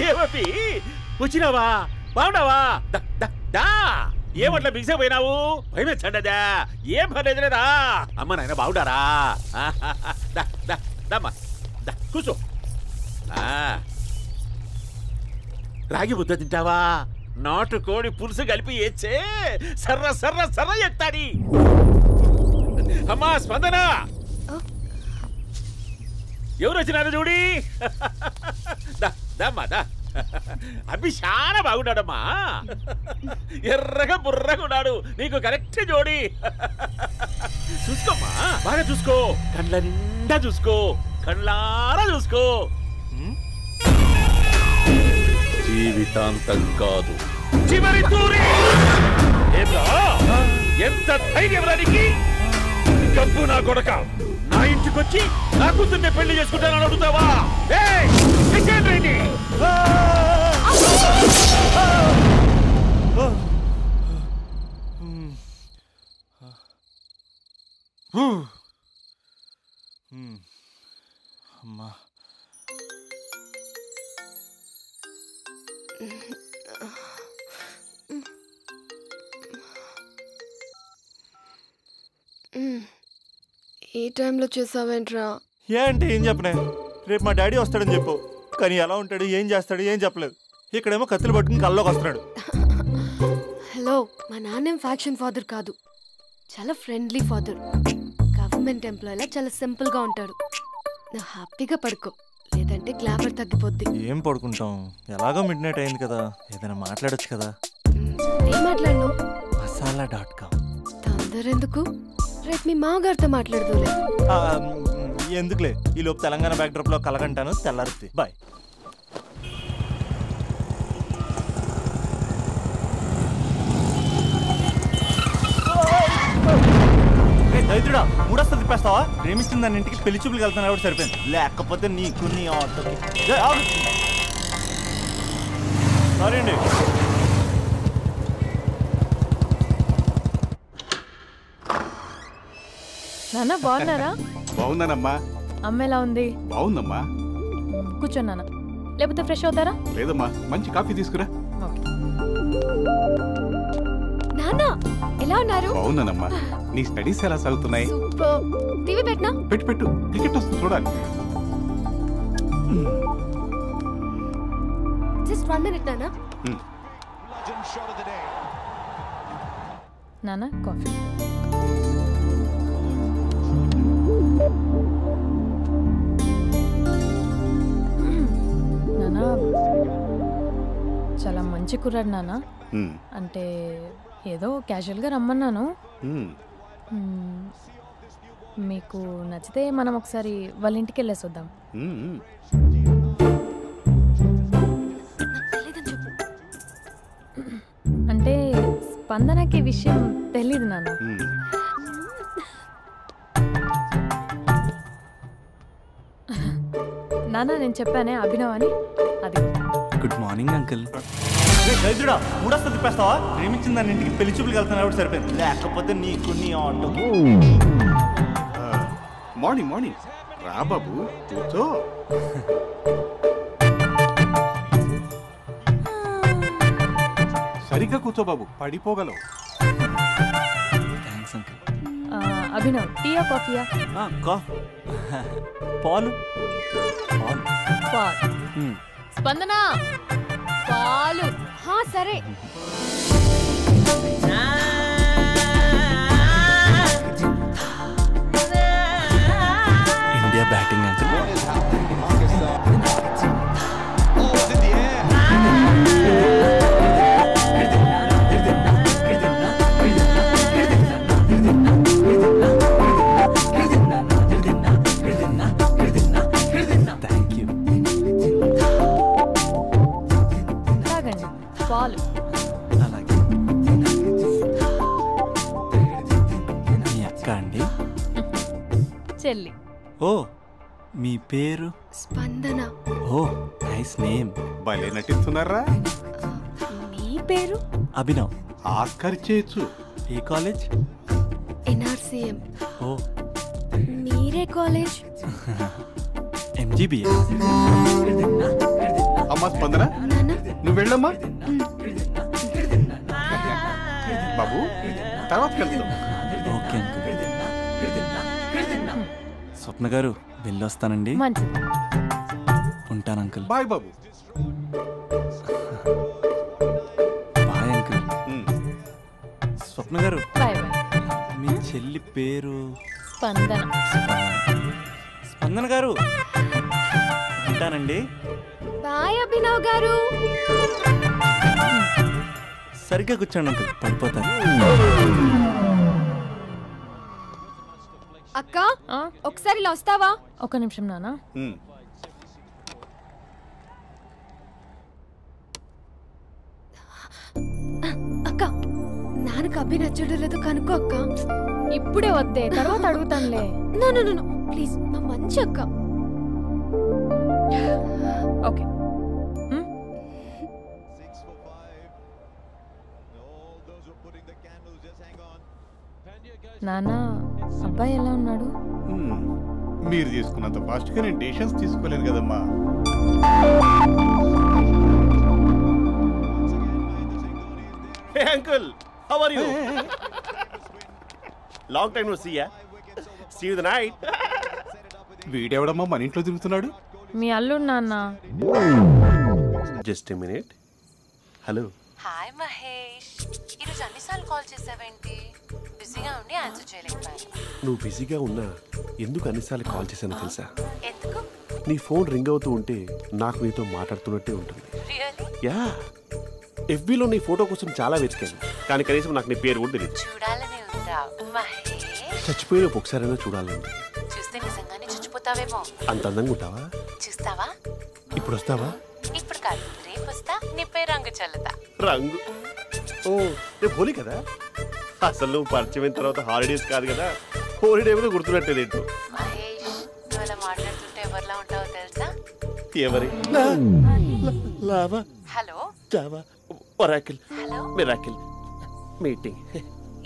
ఏమపి వచ్చినావా? బాగున్నావా? ఏమట్లా బిగిసే పోయినావు? భయమేచ్చండదా? ఏం పర్లేదు లేదా? అమ్మ నాయన బాగుండారా? కూర్చో. రాగి ముద్ద తింటావా? నాటు కోడి పులుసు కలిపి ఏచ్చే సర్ర సర్ర సర్ర ఎత్తాడి. అమ్మా స్పందన, ఎవరు వచ్చినారు చూడి. దమ్మా దా. అభి చాలా బాగున్నాడమ్మా. ఎర్రగా బుర్రగా ఉన్నాడు. నీకు కరెక్ట్ జోడి. చూసుకోమ్మా, బాగా చూసుకో. కళ్ళ నిండా చూసుకో, కళ్ళారా చూసుకో. జీవితాంతం కాదు, చివరి తూరి. ఎంత ధైర్యం రానికి? డబ్బు నా కొడక నా ఇంటికొచ్చి నా కూతుర్ని పెళ్లి చేసుకుంటానని అడుగుతావా? అమ్మా ఈ టైంలో చేసావేంట్రా? ఏ అంటే ఏం చెప్పనే? రేపు మా డాడీ వస్తాడని చెప్పు. కానీ ఎలా ఉంటాడు, ఏం చేస్తాడు ఏం చెప్పలేదు. ఇక్కడేమో కత్తులు పట్టుకుని కల్లోకి వస్తున్నాడు. హలో, మా నాన్నేం ఫ్యాక్షన్ ఫాదర్ కాదు, చాలా ఫ్రెండ్లీ ఫాదర్. గవర్నమెంట్ ఎంప్లాయీలా చాలా సింపుల్ గా ఉంటాడు. నువ్వు హ్యాపీగా పడుకో, లేదంటే గ్లామర్ తగ్గిపోద్ది. ఏం పడుకుంటాం, ఎలాగో మిడ్ నైట్ అయింది కదా, ఏదైనా మాట్లాడొచ్చు కదా. ఏం మాట్లాడను? మసాలా.com. తొందర ఎందుకు, రేపు మీ మామగారితో మాట్లాడదులే. ఎందుకులే, ఈ లోపు తెలంగాణ బ్యాక్డ్రాప్ లో కలగంటాను. తెల్లారుద్ది. బాయ్. దైత్రుడా, మూడొస్తా తిప్పేస్తావా? ప్రేమిస్తుంది దాని ఇంటికి పెళ్లి చూపులకు వెళ్తాను కాబట్టి సరిపోయింది. లేకపోతే నీకు నీ ఆటోకి. సారీ అండి. నాన్న బాగున్నారా? బాగున్నానమ్మా. అమ్మ ఎలా ఉంది? బాగుందమ్మా. కూర్చోండి నాన్న, లేకపోతే ఫ్రెష్ అవుతారా? లేదమ్మా, మంచి కాఫీ తీసుకురా. నాన్న ఎలా ఉన్నారు? బాగున్నానమ్మా. నీ స్టడీస్ ఎలా సాగుతున్నాయి? టీవీ పెట్టినా? పెట్టు, క్రికెట్ వస్తుంది చూడాలి. జస్ట్ 1 minute నాన్న. నాన్న కాఫీ. నాన్న చాలా మంచి కుర్రాడు నాన్న. అంటే ఏదో క్యాజువల్గా రమ్మన్నాను. మీకు నచ్చితే మనం ఒకసారి వాళ్ళ ఇంటికి వెళ్ళేసి వద్దాం. అంటే స్పందనకి విషయం తెలీదు నాన్న. నాన్న నేను చెప్పానే అభినవ్ అని, అది. Good morning uncle. దైత్రుడా, మూడొస్తా తిప్పేస్తావా? ప్రేమించింది దాని ఇంటికి పెళ్లి చూపులకు వెళ్తాను కాబట్టి సరిపోయింది. లేకపోతే నీకు నీ ఆటోకి. మార్నింగ్ మార్నింగ్ రా బాబు, కూర్చో. సరిగ్గా కూర్చో బాబు, పడిపోగలవు. Thanks uncle. అభినవ్, టీయా కాఫీయా? పాలు. పాలు. స్పందన పాలు. సరే. India batting uncle. పాలు. మీ అక్క అండి? చెల్లి. ఓ, మీ పేరు? స్పందన. ఓ, నైస్ నేమ్. భలే నటిస్తున్నారా? మీ పేరు? అభినవ్. ఆస్కార్ చేయొచ్చు. ఏ కాలేజ్? NRCM. ఓ, మీరే కాలేజ్? MGBS. అమ్మా స్పందన నువ్వు వెళ్ళమ్మా. బాబు తర్వాత కలుద్దాం. ఓకే స్వప్న గారు వెళ్ళొస్తానండి. ఉంటాను అంకుల్. బాయ్ బాబు. Bye uncle. స్వప్న గారు మీ చెల్లి పేరు స్పందన. స్పందన గారు ఉంటానండి. బాయ్ అభినవ్ గారు. సరిగ్గా కూర్చోండి అంకుల్, పడిపోతాను. అక్క ఒకసారి ఇలా వస్తావా? ఒక నిమిషం నాన్న. అక్క నాన్నకు అభి నచ్చడం లేదు కనుక్కో అక్క. ఇప్పుడే వద్దే, తర్వాత అడుగుతానులే. నో ప్లీజ్, మా మంచి అక్క. ఓకే. నాన్న అబ్బాయి ఎలా ఉన్నాడు? మీరు తీసుకున్నంత ఫాస్ట్గా నేను డెసిషన్స్ తీసుకోలేను కదమ్మా. Hey uncle, how are you? Long time no see ya. See you the night. వీడెవడమ్మా మన ఇంట్లో తిరుగుతున్నాడు? మీ అల్లుడు నాన్న. Just a minute. Hello. Hi Mahesh, ఈరోజు అన్నిసార్లు కాల్ చేసావేంటి? బిజీగా ఉండి ఆన్సర్ చేయలేకపోయాను. నువ్వు బిజీగా ఉన్నా ఎందుకు అన్నిసార్లు కాల్ చేశానో తెలుసా? ఎందుకు? నీ ఫోన్ రింగ్ అవుతూ ఉంటే నాకు నీతో మాట్లాడుతున్నట్టే ఉంటుంది. రియల్లీ? యా, ఎఫ్బీలో నీ ఫోటో కోసం చాలా వెతికాను, కానీ కనీసం నాకు నీ పేరు కూడా తెలియదు. చూడాలని ఉందా మహేష్? చచ్చిపోయిన ఒకసారైనా చూడాలండి. చూస్తే నిజంగానే చచ్చిపోతావేమో. అంత అందంగా ఉంటావా? చూస్తావా? ఇప్పుడు వస్తావా? ఇప్పుడు కాదు, రేపు వస్తా, నీపై రంగు చల్లుతా. రంగు? ఓ రేపు హోలీ కదా. అసలు నువ్వు పరిచయం అయిన తర్వాత హాలిడేస్ కాదు కదా, హోలిడే కూడా గుర్తున్నట్టేది ఏంటో. మహేష్, నువ్వు అలా మాట్లాడుతుంటే ఎవరిలా ఉంటావో తెలుసా? ఎవరి? Lava, hello, Java, Oracle, hello, miracle, meeting.